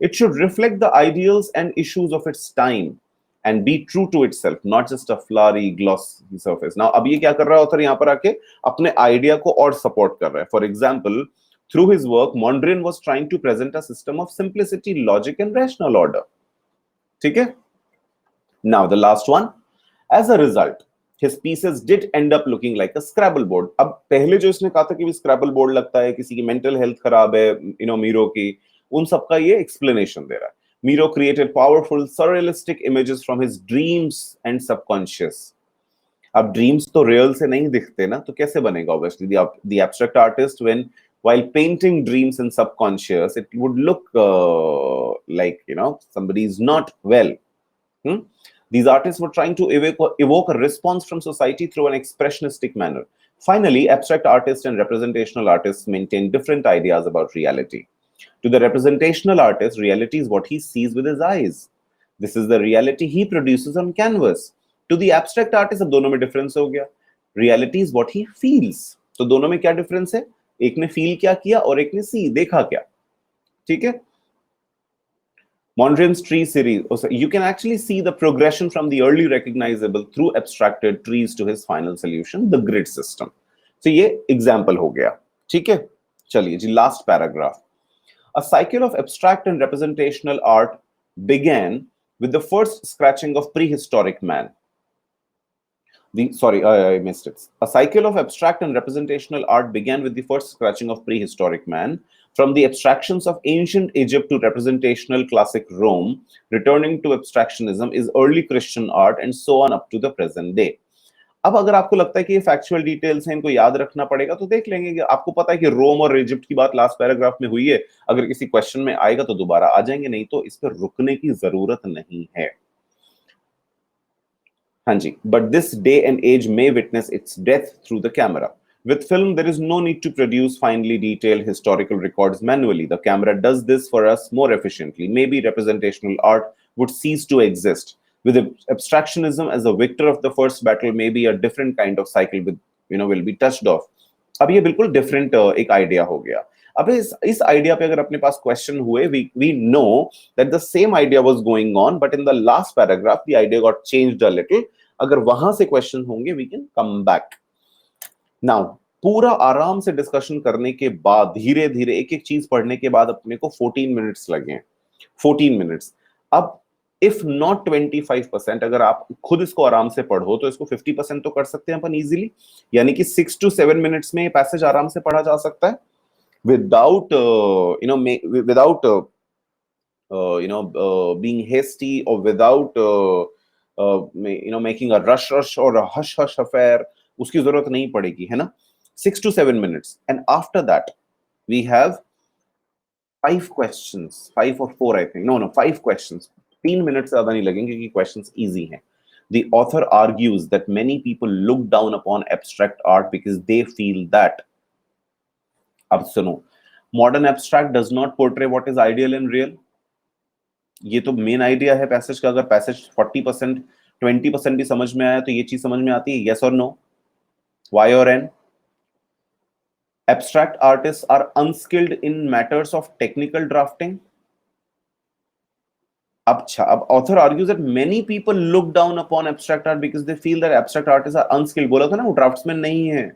it should reflect the ideals and issues of its time and be true to itself, not just a flowery, glossy surface. Now, अब ये क्या कर रहा है author यहाँ पर आके अपने idea को और support कर रहा है. For example, through his work, Mondrian was trying to present a system of simplicity, logic, and rational order. ठीक है? Now, the last one. As a result, his pieces did end up looking like a Scrabble board. अब पहले जो इसने कहा था कि भी Scrabble board लगता है, किसी की mental health खराब है, मीरो की, उन सबका ये explanation दे रहा है. Miro created powerful, surrealistic images from his dreams and subconscious. अब dreams तो real से नहीं दिखते ना, तो कैसे बनेगा? Obviously, the abstract artist, while painting dreams and subconscious, it would look like, somebody is not well. These artists were trying to evoke a response from society through an expressionistic manner. Finally, abstract artists and representational artists maintain different ideas about reality. To the representational artist, reality is what he sees with his eyes. This is the reality he produces on canvas. To the abstract artist, अब दोनों में difference हो गया. Reality is what he feels. तो दोनों में क्या difference है? एक ने feel क्या किया और एक ने see देखा क्या. ठीक है? Mondrian's tree series, you can actually see the progression from the early recognizable through abstracted trees to his final solution, the grid system. So ये example हो गया. ठीक है? चलिए जी, last paragraph. A cycle of abstract and representational art began with the first scratching of prehistoric man. I missed it. A cycle of abstract and representational art began with the first scratching of prehistoric man. From the abstractions of ancient Egypt to representational classic Rome, returning to abstractionism is early Christian art and so on up to the present day. अब अगर आपको लगता है कि ये factual details हैं, इनको याद रखना पड़ेगा, तो देख लेंगे कि आपको पता है कि रोम और इजिप्ट की बात लास्ट पैराग्राफ में हुई है. अगर किसी क्वेश्चन में आएगा तो दोबारा आ जाएंगे, नहीं तो इस पर रुकने की जरूरत नहीं है. हाँ जी, but this day and age may witness its death through the camera. With film, there is no need to produce finely detailed historical records manually. The camera does this for us more efficiently. Maybe representational art would cease to exist. With abstractionism as a victor of the first battle, maybe a different kind of cycle will be touched off. अब ये बिल्कुल different एक idea हो गया. अब इस idea पे अगर अपने पास question हुए, we know that the same idea was going on, but in the last paragraph, the idea got changed a little. अगर वहां से क्वेश्चन होंगे we can come back. Now पूरा आराम से डिस्कशन करने के बाद, धीरे धीरे एक एक चीज पढ़ने के बाद अपने को 14 मिनट्स लगे. 14 मिनट्स. अब इफ नॉट 25%, अगर आप खुद इसको आराम से पढ़ो तो इसको 50% तो कर सकते हैं अपन इजीली. यानी कि 6 to 7 मिनट्स में ये पैसेज आराम से पढ़ा जा सकता है without being hasty or without making a rush or a hush affair. उसकी जरूरत नहीं पड़ेगी, है ना. 6 to 7 minutes, and after that we have 5 questions, 5 or 4 I think, no 5 questions. 3 minutes ज्यादा नहीं लगेंगे क्योंकि questions easy हैं. The author argues that many people look down upon abstract art because they feel that. अब सुनो, modern abstract does not portray what is ideal and real. ये तो main idea है पैसेज का. अगर पैसेज 40%, 20% भी समझ में आया तो ये चीज समझ में आती है. यस और नो, वाई और N. Abstract artists are unskilled in matters of technical drafting. अब author argues that many people look down upon abstract art because they feel that abstract artists are unskilled. बोला था ना, वो draughtsman नहीं है,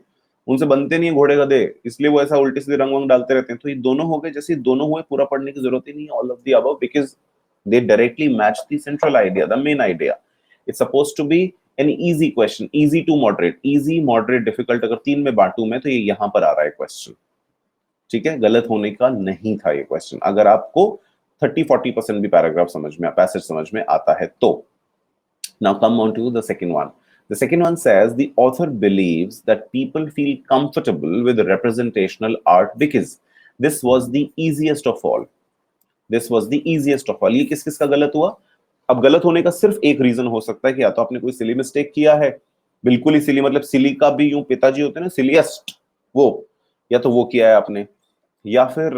उनसे बनते नहीं है घोड़े गधे, इसलिए वो ऐसा उल्टे सीधे रंग वंग डालते रहते हैं. तो ये दोनों हो गए. जैसे दोनों हुए, पूरा पढ़ने की जरूरत ही नहीं है. All of the above because they directly match the central idea, the main idea. It's supposed to be an easy question, easy to moderate, easy, moderate, difficult. अगर 3 में बांटू मैं तो ये यहां पर आ रहा है क्वेश्चन. ठीक है, गलत होने का नहीं था ये क्वेश्चन. अगर आपको 30-40% भी पैराग्राफ समझ में, पैसेज समझ में आता है तो. Now come on to the second one. The second one says the author believes that people feel comfortable with representational art because this was the easiest of all, this was the easiest of all. ये किस किस का गलत हुआ? अब गलत होने का सिर्फ एक रीजन हो सकता है कि या तो आपने कोई सिली मिस्टेक किया है, बिल्कुल ही सिली, मतलब सिली का भी यूं पिताजी होते हैं ना सिलियस्ट, वो, या तो वो किया है आपने, या फिर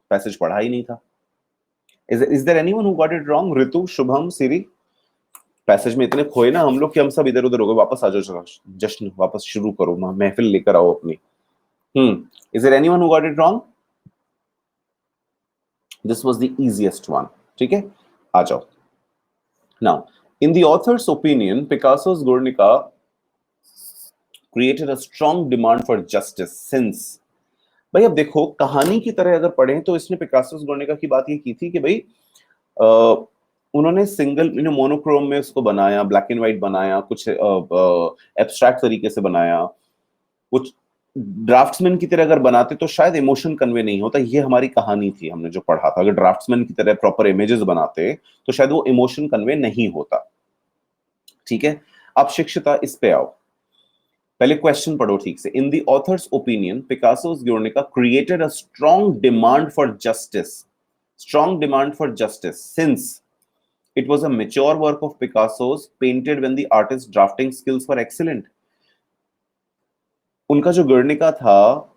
पैसेज पढ़ा ही नहीं था। Is there anyone who got it wrong? Ritu, Shubham, Siri, passage में इतने खोए ना हम लोग कि हम सब इधर उधर हो गए। वापस आ जाओ, जश्न वापस शुरू करो, महफिल लेकर आओ अपनी। Is there anyone who got it wrong? This was the easiest one. ठीक है, आ जाओ। Now in the author's opinion, Picasso's Guernica created a strong demand for justice since, भाई अब देखो कहानी की तरह अगर पढ़ें तो इसने पिकासो's Guernica की बात ये की थी कि भाई उन्होंने सिंगल मोनोक्रोम में उसको बनाया, ब्लैक एंड व्हाइट बनाया, कुछ एब्स्ट्रैक्ट तरीके से बनाया, कुछ ड्राफ्ट्समैन की तरह अगर बनाते तो शायद इमोशन कन्वे नहीं होता। ये हमारी कहानी थी, हमने जो पढ़ा था, अगर ड्राफ्ट्समैन की तरह प्रॉपर इमेजेस बनाते तो शायद वो इमोशन कन्वे नहीं होता। ठीक है, अब शिक्षिता इस पे आओ, पहले क्वेश्चन पढ़ो ठीक से। In the author's opinion, Picasso's Guernica created a strong demand for justice, strong demand for justice since it was a mature work of Picasso's painted when the artist's drafting skills were excellent. उनका जो गर्निका था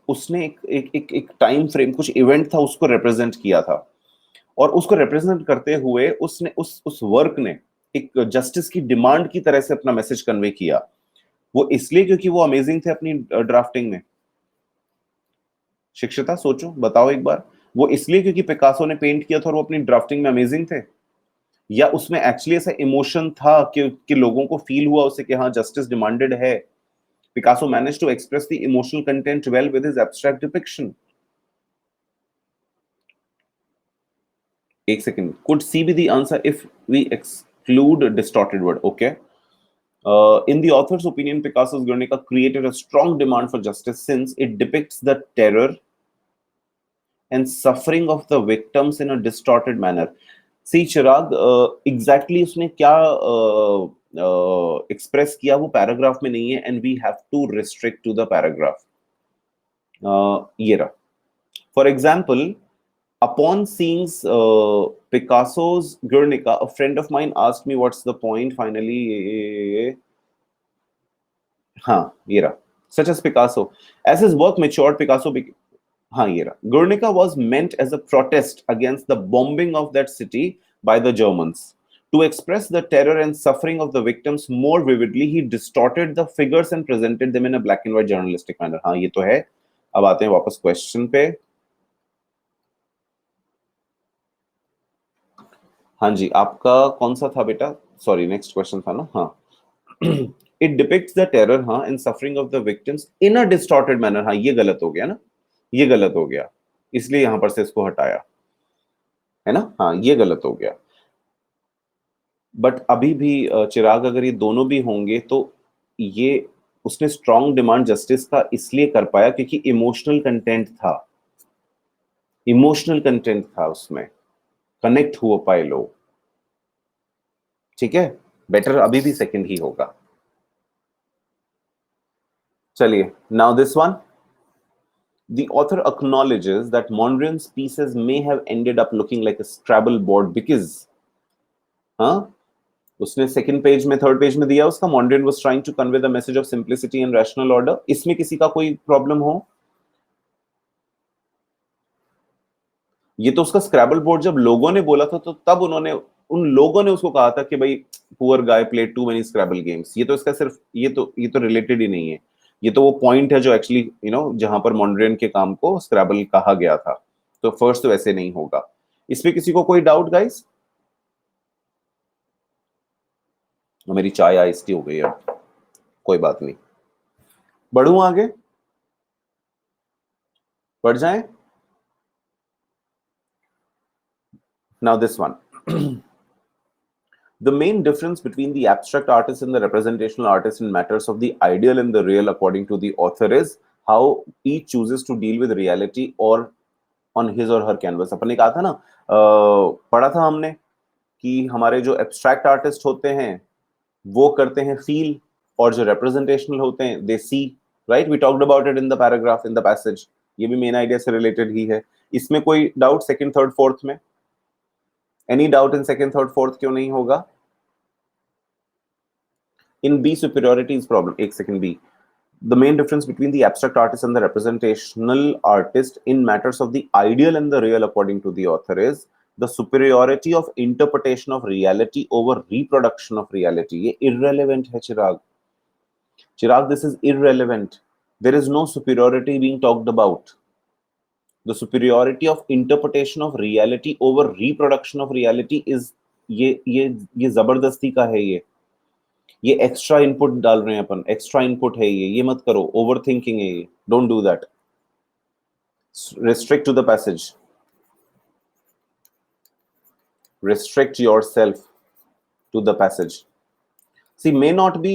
उसने एक time frame, कुछ event था, उसको represent किया था, और उसको रिप्रेजेंट करते हुए उसने उस वर्क ने एक जस्टिस की डिमांड की तरह से अपना मैसेज कन्वे किया। वो इसलिए क्योंकि वो अमेजिंग थे अपनी ड्राफ्टिंग में? शिक्षिता सोचो, बताओ एक बार, वो इसलिए क्योंकि पिकासो ने पेंट किया था और वो अपनी ड्राफ्टिंग में अमेजिंग थे, या उसमें एक्चुअली ऐसा इमोशन था कि लोगों को फील हुआ उसे कि हाँ जस्टिस डिमांडेड है? Picasso managed to express the emotional content well with his abstract depiction. एक second. Could C be the answer if we exclude distorted word? Okay. In the author's opinion, Picasso's Guernica created a strong demand for justice since it depicts the terror and suffering of the victims in a distorted manner. See, Chirag, exactly उसने क्या express किया वो paragraph में नहीं है, and we have to restrict to the paragraph. ये रहा, for example, upon seeing Picasso's Guernica, a friend of mine asked me what's the point finally. हाँ, ये रहा, such as Picasso, as his work matured, हाँ ये रहा, Guernica was meant as a protest against the bombing of that city by the Germans. To express the terror and suffering of the victims more vividly, he distorted the figures and presented them in a black and white journalistic manner. हाँ ये तो है। अब आते हैं वापस question पे। हाँ जी, आपका कौन सा था बेटा? सॉरी, नेक्स्ट क्वेश्चन था ना? हाँ, इट डिपिक्ट्स द टेरर, हाँ, and suffering of the victims in a distorted manner. हाँ, ये गलत हो गया ना, ये गलत हो गया, इसलिए यहां पर से इसको हटाया है ना। हाँ, ये गलत हो गया, बट अभी भी चिराग, अगर ये दोनों भी होंगे तो ये उसने स्ट्रॉन्ग डिमांड जस्टिस का इसलिए कर पाया क्योंकि इमोशनल कंटेंट था, इमोशनल कंटेंट था उसमें, कनेक्ट हुआ पाए लोग। ठीक है, बेटर अभी भी सेकंड ही होगा। चलिए, now this one, the author acknowledges that Mondrian's pieces may have ended up looking like a Scrabble board because, हाँ, उसने सेकंड पेज में, थर्ड पेज में दिया उसका, Mondrian was trying to convey the message of simplicity and rational order. इसमें किसी का कोई प्रॉब्लम हो? ये तो उसका स्क्रैबल बोर्ड जब लोगों ने बोला था तो तब उन लोगों ने उसको कहा था कि भाई poor guy played too many scrabble games. ये तो इसका सिर्फ ये तो रिलेटेड ही नहीं है, ये तो वो पॉइंट है जो एक्चुअली जहां पर मॉन्ड्रियन के काम को स्क्रैबल कहा गया था। तो फर्स्ट तो ऐसे नहीं होगा। इसमें किसी को कोई डाउट गाइस? मेरी चाय आइस टी हो गई है, कोई बात नहीं, बढ़ूं आगे, बढ़ जाए। Now this one, the main difference between the abstract artist and the representational artist in matters of the ideal and the real, according to the author, is how each chooses to deal with reality or on his or her canvas. अपने कहा था ना, पढ़ा था हमने कि हमारे जो एब्स्ट्रैक्ट आर्टिस्ट होते हैं वो करते हैं फील, और जो रिप्रेजेंटेशनल होते हैं they see, right? We talked about it in the paragraph, in the passage. ये भी मेन आइडिया से रिलेटेड ही है। इसमें कोई डाउट सेकंड थर्ड फोर्थ में? Any doubt in second third fourth? क्यों नहीं होगा? In B superiority is problem. एक second, B the main difference between the abstract artist and the representational artist in matters of the ideal and the real according to the author is the superiority of interpretation of reality over reproduction of reality. ये irrelevant है चिराग। चिराग, this is irrelevant. There is no superiority being talked about. The superiority of interpretation of reality over reproduction of reality is ये जबरदस्ती का है। ये extra input डाल रहे हैं अपन, एक्स्ट्रा इनपुट है ये मत करो, ओवर थिंकिंग है ये, don't do that. restrict to the passage, restrict yourself to the passage. See, may not be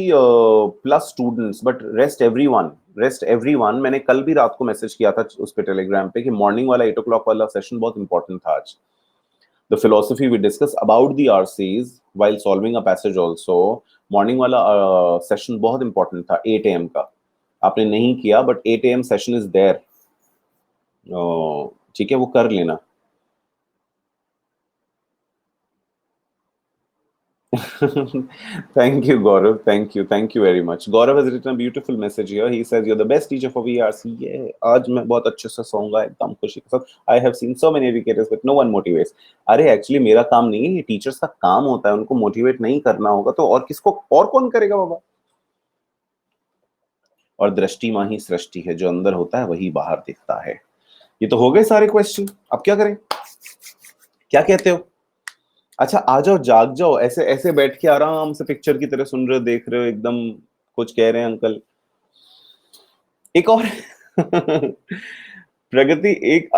plus students but rest everyone। मैंने कल भी रात को मैसेज किया था उस पे टेलीग्राम पे कि मॉर्निंग वाला 8 o'clock वाला सेशन बहुत इंपॉर्टेंट था आज। The philosophy we discuss about the RCs while solving a passage also, morning वाला सेशन बहुत इंपॉर्टेंट था 8 AM का। आपने नहीं किया but 8 AM session is there, ठीक है, वो कर लेना। Thank you, Gaurav. Thank you very much. Gaurav has written a beautiful message here. He says, "You're the best teacher for VRC." Yeah, आज मैं बहुत अच्छे से सोऊंगा एकदम खुशी के साथ। I have seen so many educators, but no one motivates. अरे एक्चुअली मेरा काम नहीं है, ये टीचर्स का काम होता है। उनको मोटिवेट नहीं करना होगा तो और किसको, और कौन करेगा बाबा? और दृष्टि मां ही सृष्टि है, जो अंदर होता है वही बाहर दिखता है। ये तो हो गए सारे क्वेश्चन, अब क्या करें? क्या कहते हो? अच्छा आ जाओ, जाग जाओ, ऐसे ऐसे बैठ के आराम से पिक्चर की तरह सुन रहे हो, देख रहे हो, एकदम कुछ कह रहे हैं अंकल। एक और प्रगति, एक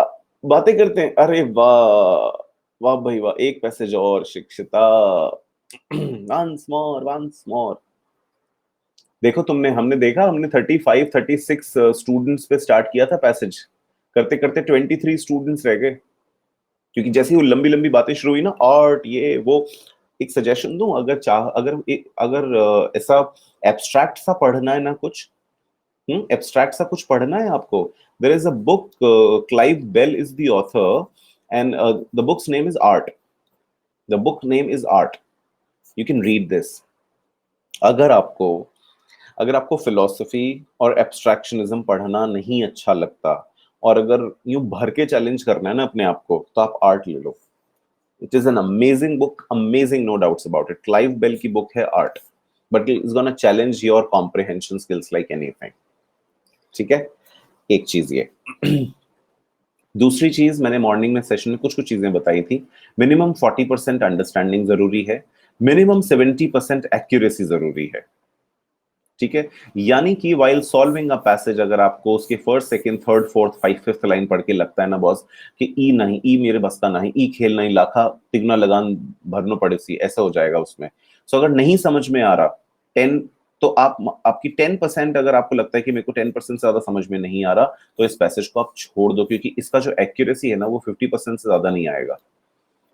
बातें करते हैं। अरे वाह वाह भाई वाह, एक पैसेज और शिक्षिता। Once more. देखो तुमने, हमने देखा, हमने 35 36 स्टूडेंट्स पे स्टार्ट किया था पैसेज, करते करते 23 स्टूडेंट्स रह गए। क्योंकि जैसे ही वो लंबी लंबी बातें शुरू हुई ना, आर्ट ये वो। एक सजेशन दूं, अगर अगर ऐसा एब्स्ट्रैक्ट सा पढ़ना है ना कुछ, एब्स्ट्रैक्ट सा कुछ पढ़ना है आपको, there is a book, Clive Bell is the author and the book's name is art. The book name is art, you can read this. अगर आपको फिलॉसफी और एब्स्ट्रैक्शनिज्म पढ़ना नहीं अच्छा लगता, और अगर यूं भर के चैलेंज करना है ना अपने आप को, तो आप आर्ट ले लो। It is an amazing book, amazing, no doubts about it. Clive Bell की बुक है art, but it is gonna challenge your comprehension skills like anything. ठीक है, एक चीज ये। दूसरी चीज, मैंने मॉर्निंग में सेशन में कुछ कुछ चीजें बताई थी। मिनिमम 40% अंडरस्टैंडिंग जरूरी है, मिनिमम 70% एक्यूरेसी जरूरी है। ठीक है, यानी कि वाइल सॉल्विंग अ पैसेज, अगर आपको उसके first second third fourth five fifth line पढ़ के लगता है ना बॉस कि ई नहीं, ई मेरे बस का नहीं, ई खेल नहीं, लाखा तिगना लगान भरनो पड़े सी, ऐसा हो जाएगा उसमें। सो अगर नहीं समझ में आ रहा 10, तो आपकी 10%, अगर आपको लगता है कि मेरे को 10% से ज्यादा समझ में नहीं आ रहा, तो इस पैसेज को आप छोड़ दो, क्योंकि इसका जो एक्यूरेसी है ना वो 50% से ज्यादा नहीं आएगा।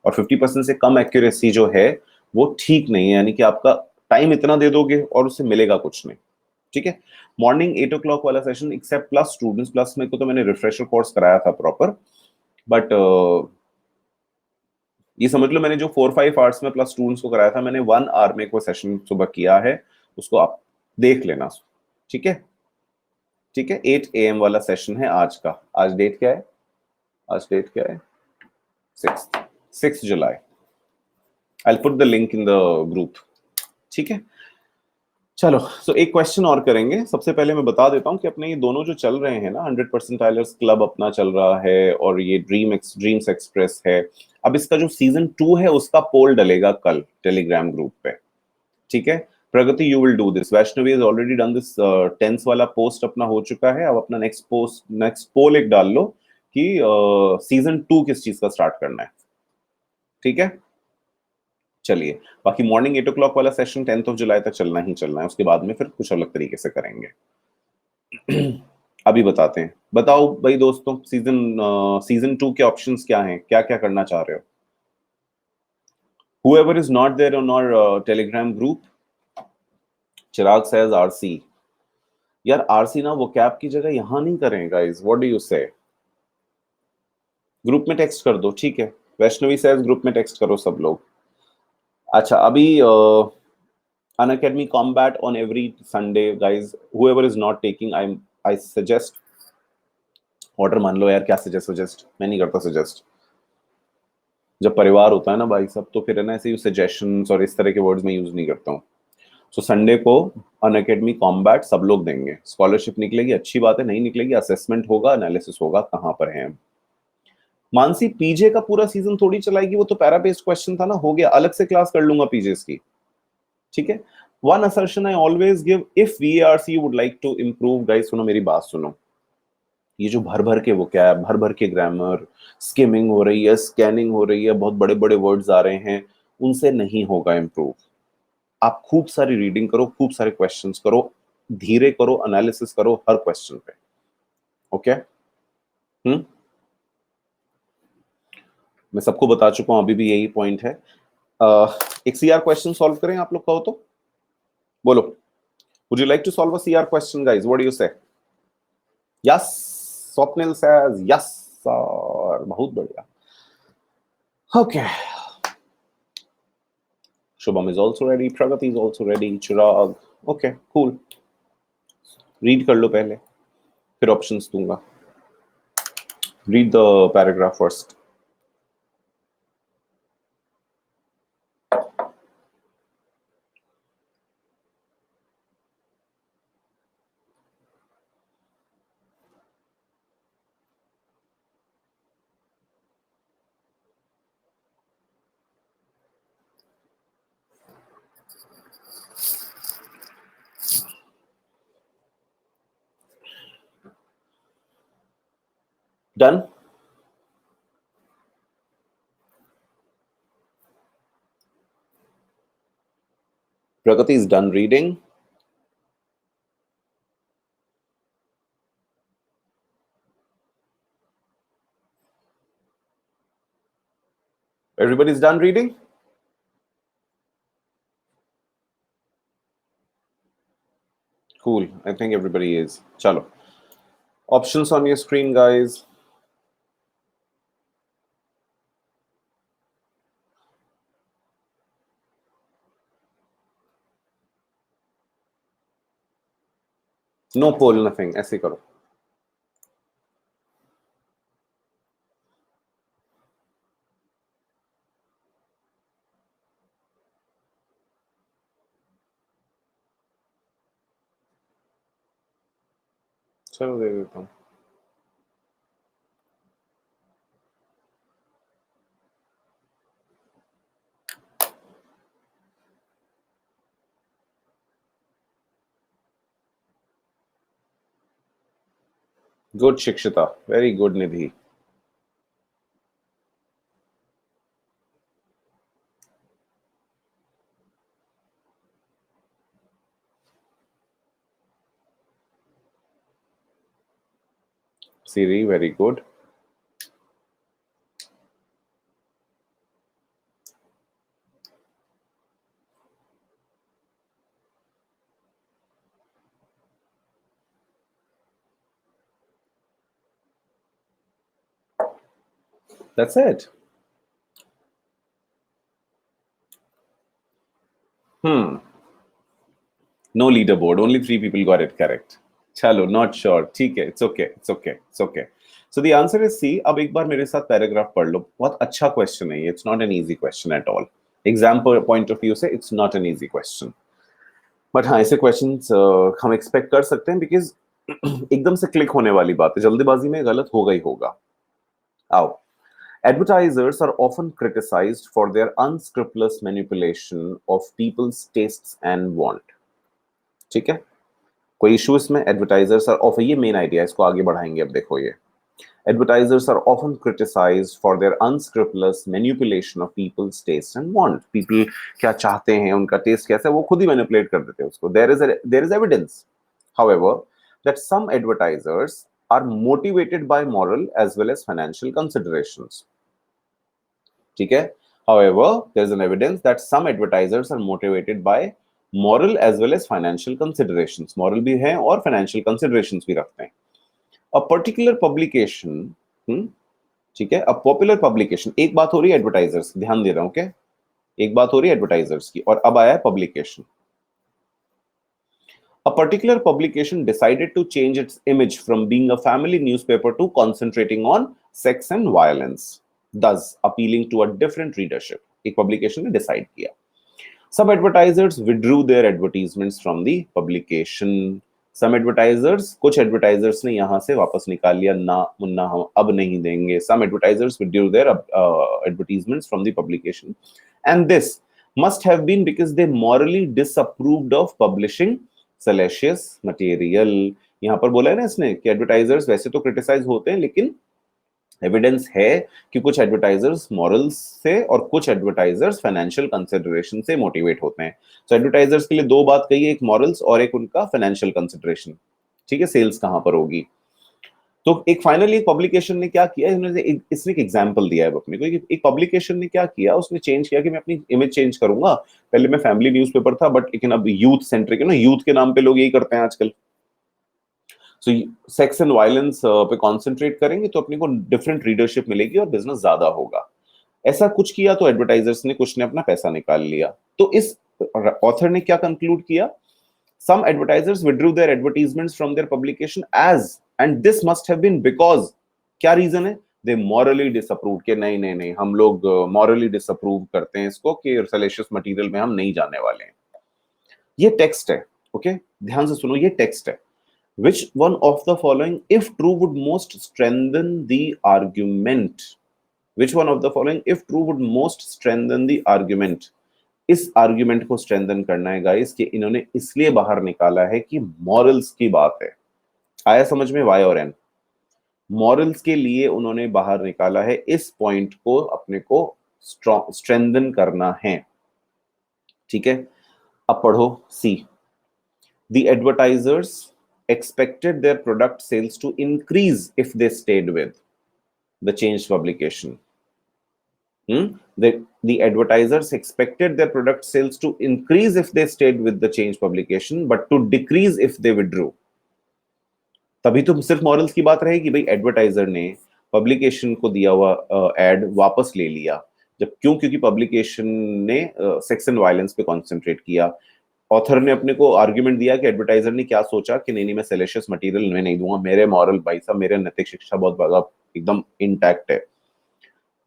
और 50% से कम एक्यूरेसी जो है वो ठीक नहीं है, यानी कि आपका टाइम इतना दे दोगे और उससे मिलेगा कुछ नहीं। ठीक है, मॉर्निंग 8 o'clock वाला session, except plus students, plus में को तो मैंने रिफ्रेशर कोर्स कराया था प्रॉपर, बट ये समझ लो मैंने जो 4-5 आवर्स में प्लस स्टूडेंट्स को कराया था, मैंने 1 आवर में कोई सेशन सुबह किया है, उसको आप देख लेना। ठीक है, ठीक है, 8 AM वाला सेशन है आज का। आज डेट क्या है? आज डेट क्या है? 6 जुलाई। I'll put the link in the group। ठीक है, चलो। सो एक क्वेश्चन और करेंगे। सबसे पहले मैं बता देता हूं कि अपने ये दोनों जो चल रहे हैं ना, 100% टाइलर्स क्लब अपना चल रहा है, और ये ड्रीम्स एक्सप्रेस है। अब इसका जो सीजन 2 है उसका पोल डलेगा कल टेलीग्राम ग्रुप पे। ठीक है, Pragati, you will do this. Vaishnavi has already done this. Tense वाला पोस्ट अपना हो चुका है। अब अपना नेक्स्ट पोल एक डाल लो कि सीजन 2 किस चीज का स्टार्ट करना है। ठीक है, चलिए। बाकी मॉर्निंग 8 o'clock वाला सेशन 10 जुलाई तक चलना ही चलना है, उसके बाद में फिर कुछ अलग तरीके से करेंगे। अभी बताते हैं, बताओ भाई दोस्तों, सीजन 2 के ऑप्शंस क्या हैं, क्या क्या करना चाह रहे हो? Whoever is not there on our Telegram group, Chirag says RC। यार RC ना वो कैप की जगह यहां नहीं करें गाइस, व्हाट डू यू से? ग्रुप में टेक्स्ट कर दो, ठीक है। वैष्णवी सेज ग्रुप में टेक्स्ट करो सब लोग। अच्छा, अभी Unacademy combat on every Sunday, guys. Whoever is not taking, I suggest order मान लो यार। क्या सजेस्ट मैं नहीं करता सजेस्ट। जब परिवार होता है ना भाई सब, तो फिर है ना ऐसे सजेशंस और इस तरह के वर्ड्स मैं यूज नहीं करता हूँ। सो संडे को अनअकैडमी कॉम्बैट सब लोग देंगे। स्कॉलरशिप निकलेगी, अच्छी बात है। नहीं निकलेगी, असेसमेंट होगा, एनालिसिस होगा कहाँ पर है हम। मानसी पीजे का पूरा सीजन थोड़ी चलाएगी, वो तो पैरा बेस्ड क्वेश्चन था ना, हो गया। अलग से क्लास कर लूंगा पीजेस की, ठीक है। One assertion I always give, if VRC would like to improve, guys सुनो मेरी बात सुनो। ये जो भर भर के वो क्या है, भर भर के ग्रामर, स्किमिंग हो रही है, स्कैनिंग हो रही है, बहुत बड़े बड़े वर्ड्स आ रहे हैं, उनसे नहीं होगा इम्प्रूव। आप खूब सारी रीडिंग करो, खूब सारे क्वेश्चंस करो, धीरे करो, एनालिसिस करो हर क्वेश्चन पे। ओके मैं सबको बता चुका हूं, अभी भी यही पॉइंट है। एक सीआर क्वेश्चन सॉल्व करें आप लोग, कहो तो बोलो। Would you like to solve a CR question guys? What do you say? Yes, Swapnil says yes sir, बहुत बढ़िया। Okay, Shubham is also ready, Pragati is also ready, Chirag, okay cool। Read कर लो पहले, फिर ऑप्शंस दूंगा। Read the paragraph first. Done? Pragati is done reading. Everybody's done reading? Cool, I think everybody is. Chalo. Options on your screen, guys. No poll, nothing. ऐसे करो। चलो दे देता हूँ। Good, Shikshita. Very good, Nidhi. Siri, very good. That's it. No leaderboard. Only 3 people got it correct. चलो, not sure. ठीक है, it's okay, it's okay, it's okay. So the answer is C. अब एक बार मेरे साथ पैराग्राफ पढ़ लो। बहुत अच्छा क्वेश्चन है ये। It's not an easy question at all. Exam point of view से it's not an easy question. But हाँ, ऐसे क्वेश्चंस हम एक्सपेक्ट कर सकते हैं, बिकॉज एकदम से क्लिक होने वाली बात है, जल्दबाजी में गलत होगा ही होगा। आओ, advertisers are often criticized for their unscrupulous manipulation of people's tastes and want। ठीक है, कोई इशू इसमें? एडवर्टाइजर्स आर ऑफ, ये मेन आइडिया, इसको आगे बढ़ाएंगे। अब देखो, ये advertisers are often criticized for their unscrupulous manipulation of people's taste and want। people क्या चाहते हैं, उनका टेस्ट कैसा है, वो खुद ही मैनिपुलेट कर देते हैं उसको। there is evidence, however, that some advertisers are motivated by moral as well as financial considerations। ठीक है, however, there is an evidence that some advertisers are motivated by moral as well as financial considerations। moral भी है और financial considerations भी रखते हैं। A particular publication ठीक है, अब पॉपुलर पब्लिकेशन, एक बात हो रही है एडवर्टाइजर्स, ध्यान दे रहा हूं, ओके, एक बात हो रही है एडवर्टाइजर्स की, और अब आया है publication. A particular publication decided to change its image from being a family newspaper to concentrating on sex and violence, thus appealing to a different readership. एक publication ने decide किया. Some advertisers withdrew their advertisements from the publication. Some advertisers, कुछ advertisers ने यहाँ से वापस निकाल लिया, ना मुन्ना हम अब नहीं देंगे. Some advertisers withdrew their advertisements from the publication, and this must have been because they morally disapproved of publishing salacious material. यहाँ पर बोला है ना इसने कि एडवर्टाइजर्स वैसे तो क्रिटिसाइज होते हैं, लेकिन एविडेंस है कि कुछ एडवर्टाइजर्स मॉरल्स से और कुछ एडवर्टाइजर्स फाइनेंशियल कंसिडरेशन से मोटिवेट होते हैं. तो एडवर्टाइजर्स के लिए दो बात कही है, एक मॉरल्स और एक उनका फाइनेंशियल कंसिडरेशन. ठीक है, सेल्स कहां पर होगी. तो एक फाइनली एक पब्लिकेशन ने क्या किया, इसने एक एग्जांपल दिया है अपने को. एक पब्लिकेशन ने क्या किया, उसने चेंज किया कि मैं अपनी इमेज चेंज करूंगा. पहले मैं फैमिली न्यूज़पेपर था, बट लेकिन अब यूथ सेंट्रिक है ना, यूथ के नाम पे लोग यही करते हैं आजकल. सो सेक्स एंड वायलेंस पे कॉन्सेंट्रेट करेंगे तो अपने को डिफरेंट रीडरशिप मिलेगी और बिजनेस ज्यादा होगा. ऐसा कुछ किया तो एडवर्टाइजर्स ने, कुछ ने अपना पैसा निकाल लिया. तो इस ऑथर ने क्या कंक्लूड किया, some advertisers withdrew their advertisements from their publication as, and this must have been because, क्या रीजन है, they morally disapproved, कि नहीं नहीं नहीं हम लोग morally disapprove करते हैं इसको, कि salacious material में हम नहीं जाने वाले हैं. ये टेक्स्ट है, ओके, ध्यान से सुनो, ये टेक्स्ट है. which one of the following if true would most strengthen the argument, which one of the following if true would most strengthen the argument. इस आर्ग्यूमेंट को स्ट्रेंथन करना है गाइस, कि इन्होंने इसलिए बाहर निकाला है कि मॉरल्स की बात है. आया समझ में, वाई और एन, मॉरल्स के लिए उन्होंने बाहर निकाला है. इस पॉइंट को अपने को स्ट्रेंथन करना है. ठीक है, अब पढ़ो C. The advertisers expected their product sales to increase if they stayed with the changed publication. The advertisers expected their product sales to increase if they stayed with the changed publication, but to decrease if they withdrew. तभी तो सिर्फ morals की बात रहेगी भाई. Advertiser ने publication को दिया हुआ एड वापस ले लिया, जब क्यों, क्योंकि पब्लिकेशन ने सेक्स एंड वायलेंस पे कॉन्सेंट्रेट किया. ऑथर ने अपने को आर्ग्यूमेंट दिया कि एडवर्टाइजर ने क्या सोचा कि नहीं नहीं मैं सेलेशियस मटेरियल में नहीं दूंगा, मेरे मॉरल भाई साहब, मेरे नैतिक शिक्षा बहुत बड़ा एकदम इंटैक्ट है.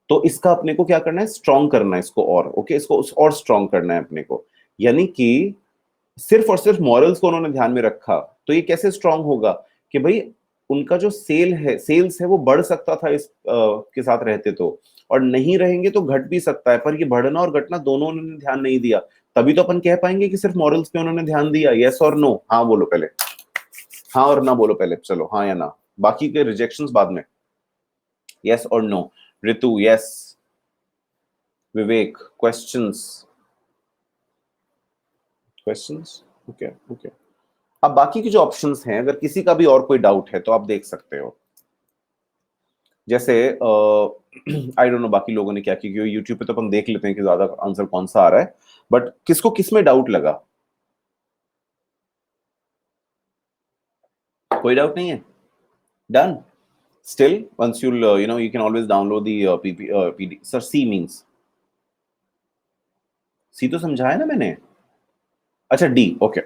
तो इसका अपने को क्या करना है, स्ट्रॉन्ग करना है इसको, और ओके, इसको और स्ट्रॉन्ग करना है अपने को. यानी कि सिर्फ और सिर्फ मॉरल्स को उन्होंने ध्यान में रखा, तो ये कैसे स्ट्रॉन्ग होगा कि भाई उनका जो सेल्स है वो बढ़ सकता था इस के साथ रहते तो, और नहीं रहेंगे तो घट भी सकता है, पर ये बढ़ना और घटना दोनों उन्होंने ध्यान नहीं दिया. तभी तो अपन कह पाएंगे कि सिर्फ मॉरल्स पे उन्होंने ध्यान दिया. यस और नो, हाँ बोलो पहले, हाँ और ना बोलो पहले, चलो हाँ या ना, बाकी के रिजेक्शंस बाद में. यस और नो. रितु यस, विवेक क्वेश्चंस ओके ओके. अब बाकी के जो ऑप्शंस हैं, अगर किसी का भी और कोई डाउट है तो आप देख सकते हो. जैसे आई डोंट नो बाकी लोगों ने क्या किया, क्योंकि यूट्यूब पे तो अपन देख लेते हैं कि ज्यादा आंसर कौन सा आ रहा है, बट किसको किस में डाउट लगा, कोई डाउट नहीं है, done. Still once you you can always download the PD. Sir C means, C तो समझाया ना मैंने. अच्छा डी, ओके.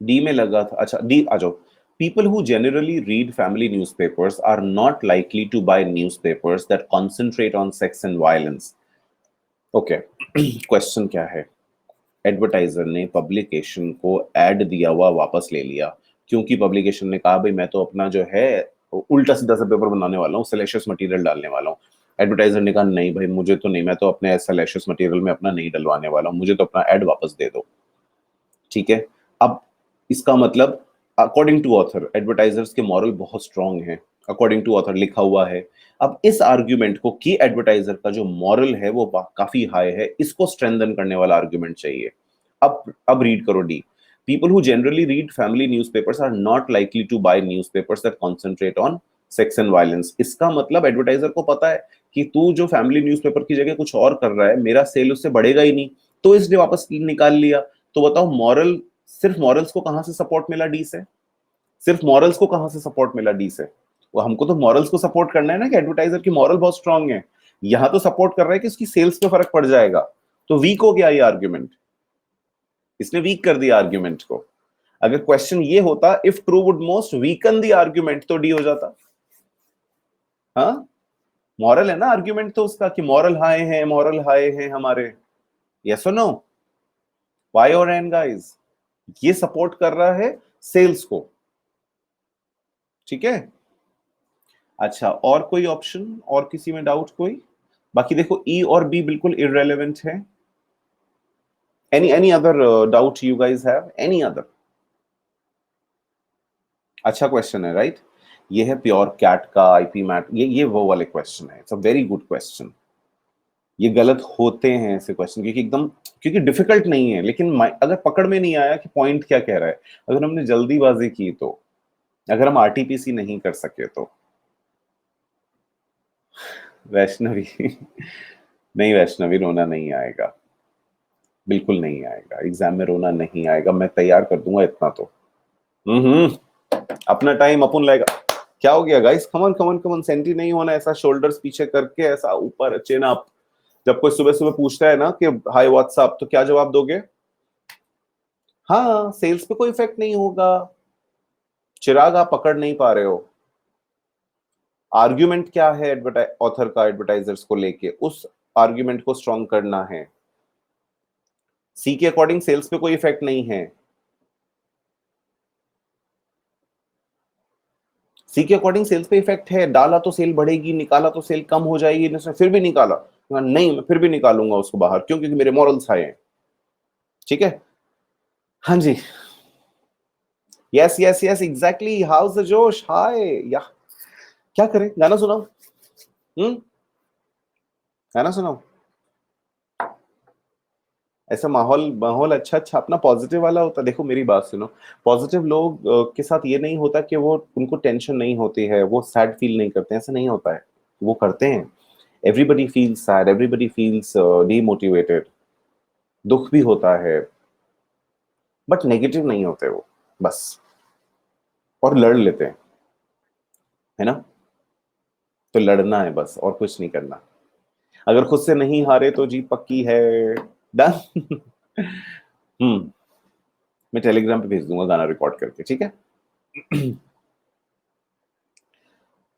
डी में लगा था, अच्छा डी आ जाओ. People who generally read family newspapers are not likely to buy newspapers that concentrate on sex and violence. Okay, question क्या है, एडवर्टाइजर ने पब्लिकेशन को एड दिया हुआ वापस ले लिया, क्योंकि पब्लिकेशन ने कहा भाई मैं तो अपना जो है उल्टा सीधा सा पेपर बनाने वाला हूँ, सैलेशियस मटेरियल डालने वाला हूँ. एडवर्टाइजर ने कहा नहीं भाई मुझे तो नहीं, मैं तो अपने सैलेशियस मटेरियल में अपना नहीं डलवाने वाला हूँ, मुझे तो अपना एड वापस दे दो. ठीक है, अब इसका मतलब अकॉर्डिंग टू ऑथर एडवर्टाइजर्स के मॉरल बहुत स्ट्रांग है, अकॉर्डिंग टू ऑथर लिखा हुआ है. अब इस आर्ग्यूमेंट को कि एडवर्टाइजर का जो मॉरल है वो काफी हाई है, इसको स्ट्रेंथन करने वाला आर्ग्यूमेंट चाहिए. अब रीड करो D. People who generally read family newspapers are not likely to buy newspapers that concentrate on sex and violence. इसका मतलब एडवर्टाइजर को पता है कि तू जो फैमिली न्यूज़पेपर की जगह कुछ और कर रहा है, मेरा सेल उससे बढ़ेगा ही नहीं, तो इसने वापस निकाल लिया. तो बताओ मॉरल, सिर्फ मॉरल्स को कहां से सपोर्ट मिला डी से, सिर्फ मॉरल्स को कहां से सपोर्ट मिला डी से? वो हमको तो मॉरल्स को सपोर्ट करना है ना कि एडवर्टाइजर की मॉरल बहुत स्ट्रांग है। यहां तो सपोर्ट कर रहा है कि उसकी सेल्स पे फर्क पड़ जाएगा। तो वीक हो गया ये आर्ग्यूमेंट, इसने वीक कर दिया आर्ग्यूमेंट को। अगर क्वेश्चन ये होता if true would most weaken the argument, तो डी हो जाता। हाँ, मॉरल है ना आर्ग्यूमेंट तो उसका, कि मॉरल हाई है, मॉरल हाई है हमारे। यस और नो, वाई और एन गाइस? ये सपोर्ट कर रहा है सेल्स को, ठीक है। अच्छा, और कोई ऑप्शन, और किसी में डाउट कोई? बाकी देखो ई और बी बिल्कुल इररेलेवेंट है। Any other doubt you guys have, any other? अच्छा क्वेश्चन है, राइट? ये है प्योर कैट का आईपी मैट, ये वो वाले क्वेश्चन है। It's a very good question. ये गलत होते हैं ऐसे क्वेश्चन, क्योंकि एकदम, क्योंकि डिफिकल्ट नहीं है, लेकिन अगर पकड़ में नहीं आया कि पॉइंट क्या कह रहा है, अगर हमने जल्दीबाजी की तो, अगर हम आरटीपीसी नहीं कर सके तो। वैष्णवी नहीं वैष्णवी, रोना नहीं आएगा, बिल्कुल नहीं आएगा। एग्जाम में रोना नहीं आएगा, मैं तैयार कर दूंगा इतना तो। अपना टाइम अपन लेगा। क्या हो गया गाइस? कमन कमन कमन, सेंटी नहीं होना ऐसा, शोल्डर्स पीछे करके ऐसा ऊपर चेन अप। जब कोई सुबह सुबह पूछता है ना कि हाय व्हाट्सअप, तो क्या जवाब दोगे? हाँ, सेल्स पे कोई इफेक्ट नहीं होगा। चिराग आप पकड़ नहीं पा रहे हो। आर्ग्यूमेंट क्या है ऑथर का एडवर्टाइजर्स को लेके, उस आर्ग्यूमेंट को स्ट्रॉन्ग करना है। सी के अकॉर्डिंग सेल्स पे कोई इफेक्ट नहीं है। सी के अकॉर्डिंग सेल्स पे इफेक्ट है। डाला तो सेल बढ़ेगी, निकाला तो सेल कम हो जाएगी। इसने फिर भी निकाला, नहीं मैं फिर भी निकालूंगा उसको बाहर, क्यों? क्योंकि मेरे मॉरल्स हाई हैं। ठीक है, हाँ जी, yes yes yes exactly. How's the josh? Hi या, क्या करें? गाना सुनाओ। गाना सुनाओ। ऐसा माहौल माहौल अच्छा अच्छा अपना पॉजिटिव वाला होता। देखो मेरी बात सुनो, पॉजिटिव लोग के साथ ये नहीं होता कि वो, उनको टेंशन नहीं होती है, वो सैड फील नहीं करते हैं, ऐसा नहीं होता है। वो करते हैं। Everybody feels sad, everybody feels demotivated, दुख भी होता है, बट नेगेटिव नहीं होते वो, बस। और लड़ लेते हैं, है ना? तो लड़ना है बस, और कुछ नहीं करना। अगर खुद से नहीं हारे तो जीत पक्की है। डन। मैं टेलीग्राम पे भेज दूंगा गाना रिकॉर्ड करके, ठीक है?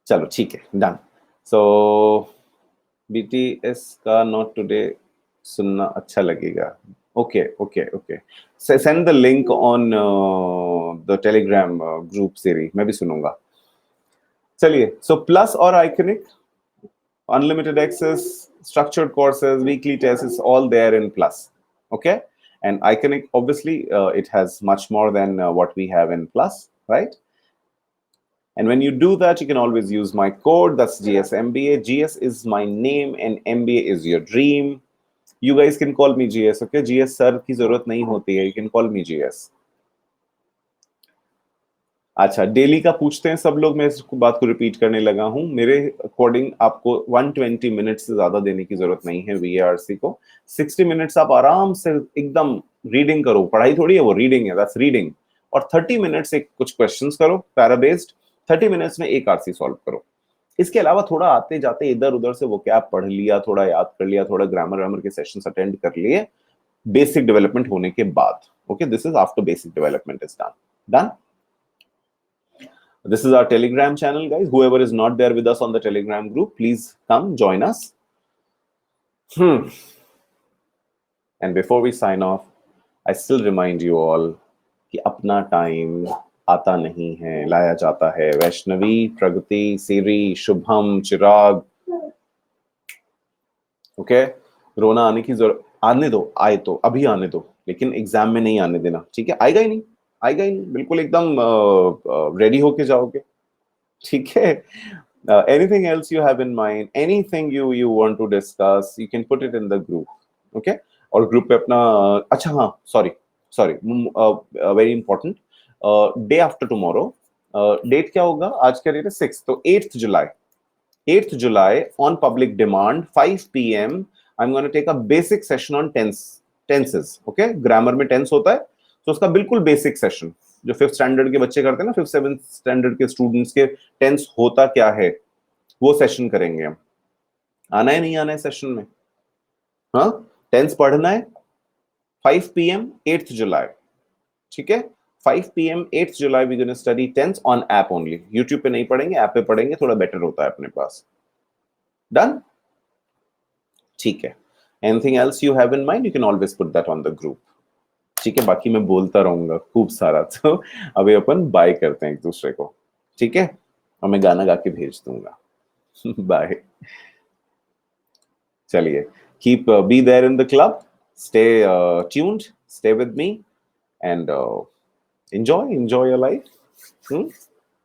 चलो ठीक है, डन। सो बीटीएस का नॉट टुडे सुनना अच्छा लगेगा। Okay okay okay, send the link on the Telegram group series, मैं भी सुनूंगा। चलिए, सो प्लस और iconic, unlimited access, structured courses, weekly tests, is all there in plus. Okay, and Iconic, obviously, it has much more than what we have in plus, right? And when you do that, you can always use my code. That's GS MBA. GS is my name, and MBA is your dream. You guys can call me GS. Okay, GS sir की जरूरत नहीं होती है. You can call me GS. अच्छा, daily का पूछते हैं सब लोग, मैं इस बात को रिपीट करने लगा हूं। मेरे अकॉर्डिंग आपको 120 मिनट से ज्यादा देने की जरूरत नहीं है वीएआरसी को। 60 मिनट्स आप आराम से एकदम रीडिंग करो, पढ़ाई थोड़ी है वो, रीडिंग है, दैट्स रीडिंग। और 30 मिनट्स एक कुछ क्वेश्चंस करो पैरा बेस्ड, 30 मिनट्स में एक आरसी सॉल्व करो। इसके अलावा थोड़ा आते जाते इधर उधर से वो क्या पढ़ लिया, थोड़ा याद कर लिया, थोड़ा ग्रामर वामर के सेशंस अटेंड कर लिए, बेसिक डेवलपमेंट होने के बाद। Okay, this is after basic development is done. Done. This is our Telegram channel, guys. Whoever is not there with us on the Telegram group, please come join us. And before we sign off, I still remind you all कि अपना time आता नहीं है, लाया जाता है। वैष्णवी, प्रगति, सीरी, शुभम, चिराग, okay, रोना आने की जरूरत, आने दो, आए तो अभी आने दो, लेकिन एग्जाम में नहीं आने देना, ठीक है? आएगा ही नहीं, आएगा ही नहीं, बिल्कुल एकदम रेडी होके जाओगे, ठीक है? Anything else you have in mind, anything you want to discuss, you can put it in the group, okay? और ग्रुप पे अपना, अच्छा हाँ, sorry sorry, very important, day after tomorrow, date क्या होगा? आज क्या डेट है? 6, तो 8th July, 8th July on public demand 5 p.m. I'm going to take a basic session on tenses, okay? Grammar में टेंस होता है, तो उसका बिल्कुल बेसिक सेशन, जो 5th स्टैंडर्ड के बच्चे करते हैं ना, 5th 7th स्टैंडर्ड के स्टूडेंट्स के टेंस होता क्या है, वो सेशन करेंगे हम। आना है नहीं आना है सेशन में? हाँ, टेंस पढ़ना है 5 PM 8th जुलाई, ठीक है? 5 PM 8th July we gonna study tense on app only. YouTube पे नहीं पढ़ेंगे, ऐप पे पढ़ेंगे, थोड़ा बेटर होता है अपने पास। डन? ठीक है। Anything else you have in mind, you can always put that on the group. ठीक है, बाकी मैं बोलता रहूंगा खूब सारा, तो अभी अपन बाय करते हैं एक दूसरे को, ठीक है? और मैं गाना गा के भेज दूंगा। बाय। चलिए, keep be there in the club, stay tuned, stay with me, and enjoy your life.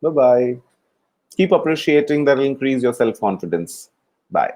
Bye bye. Keep appreciating, that will increase your self confidence. Bye.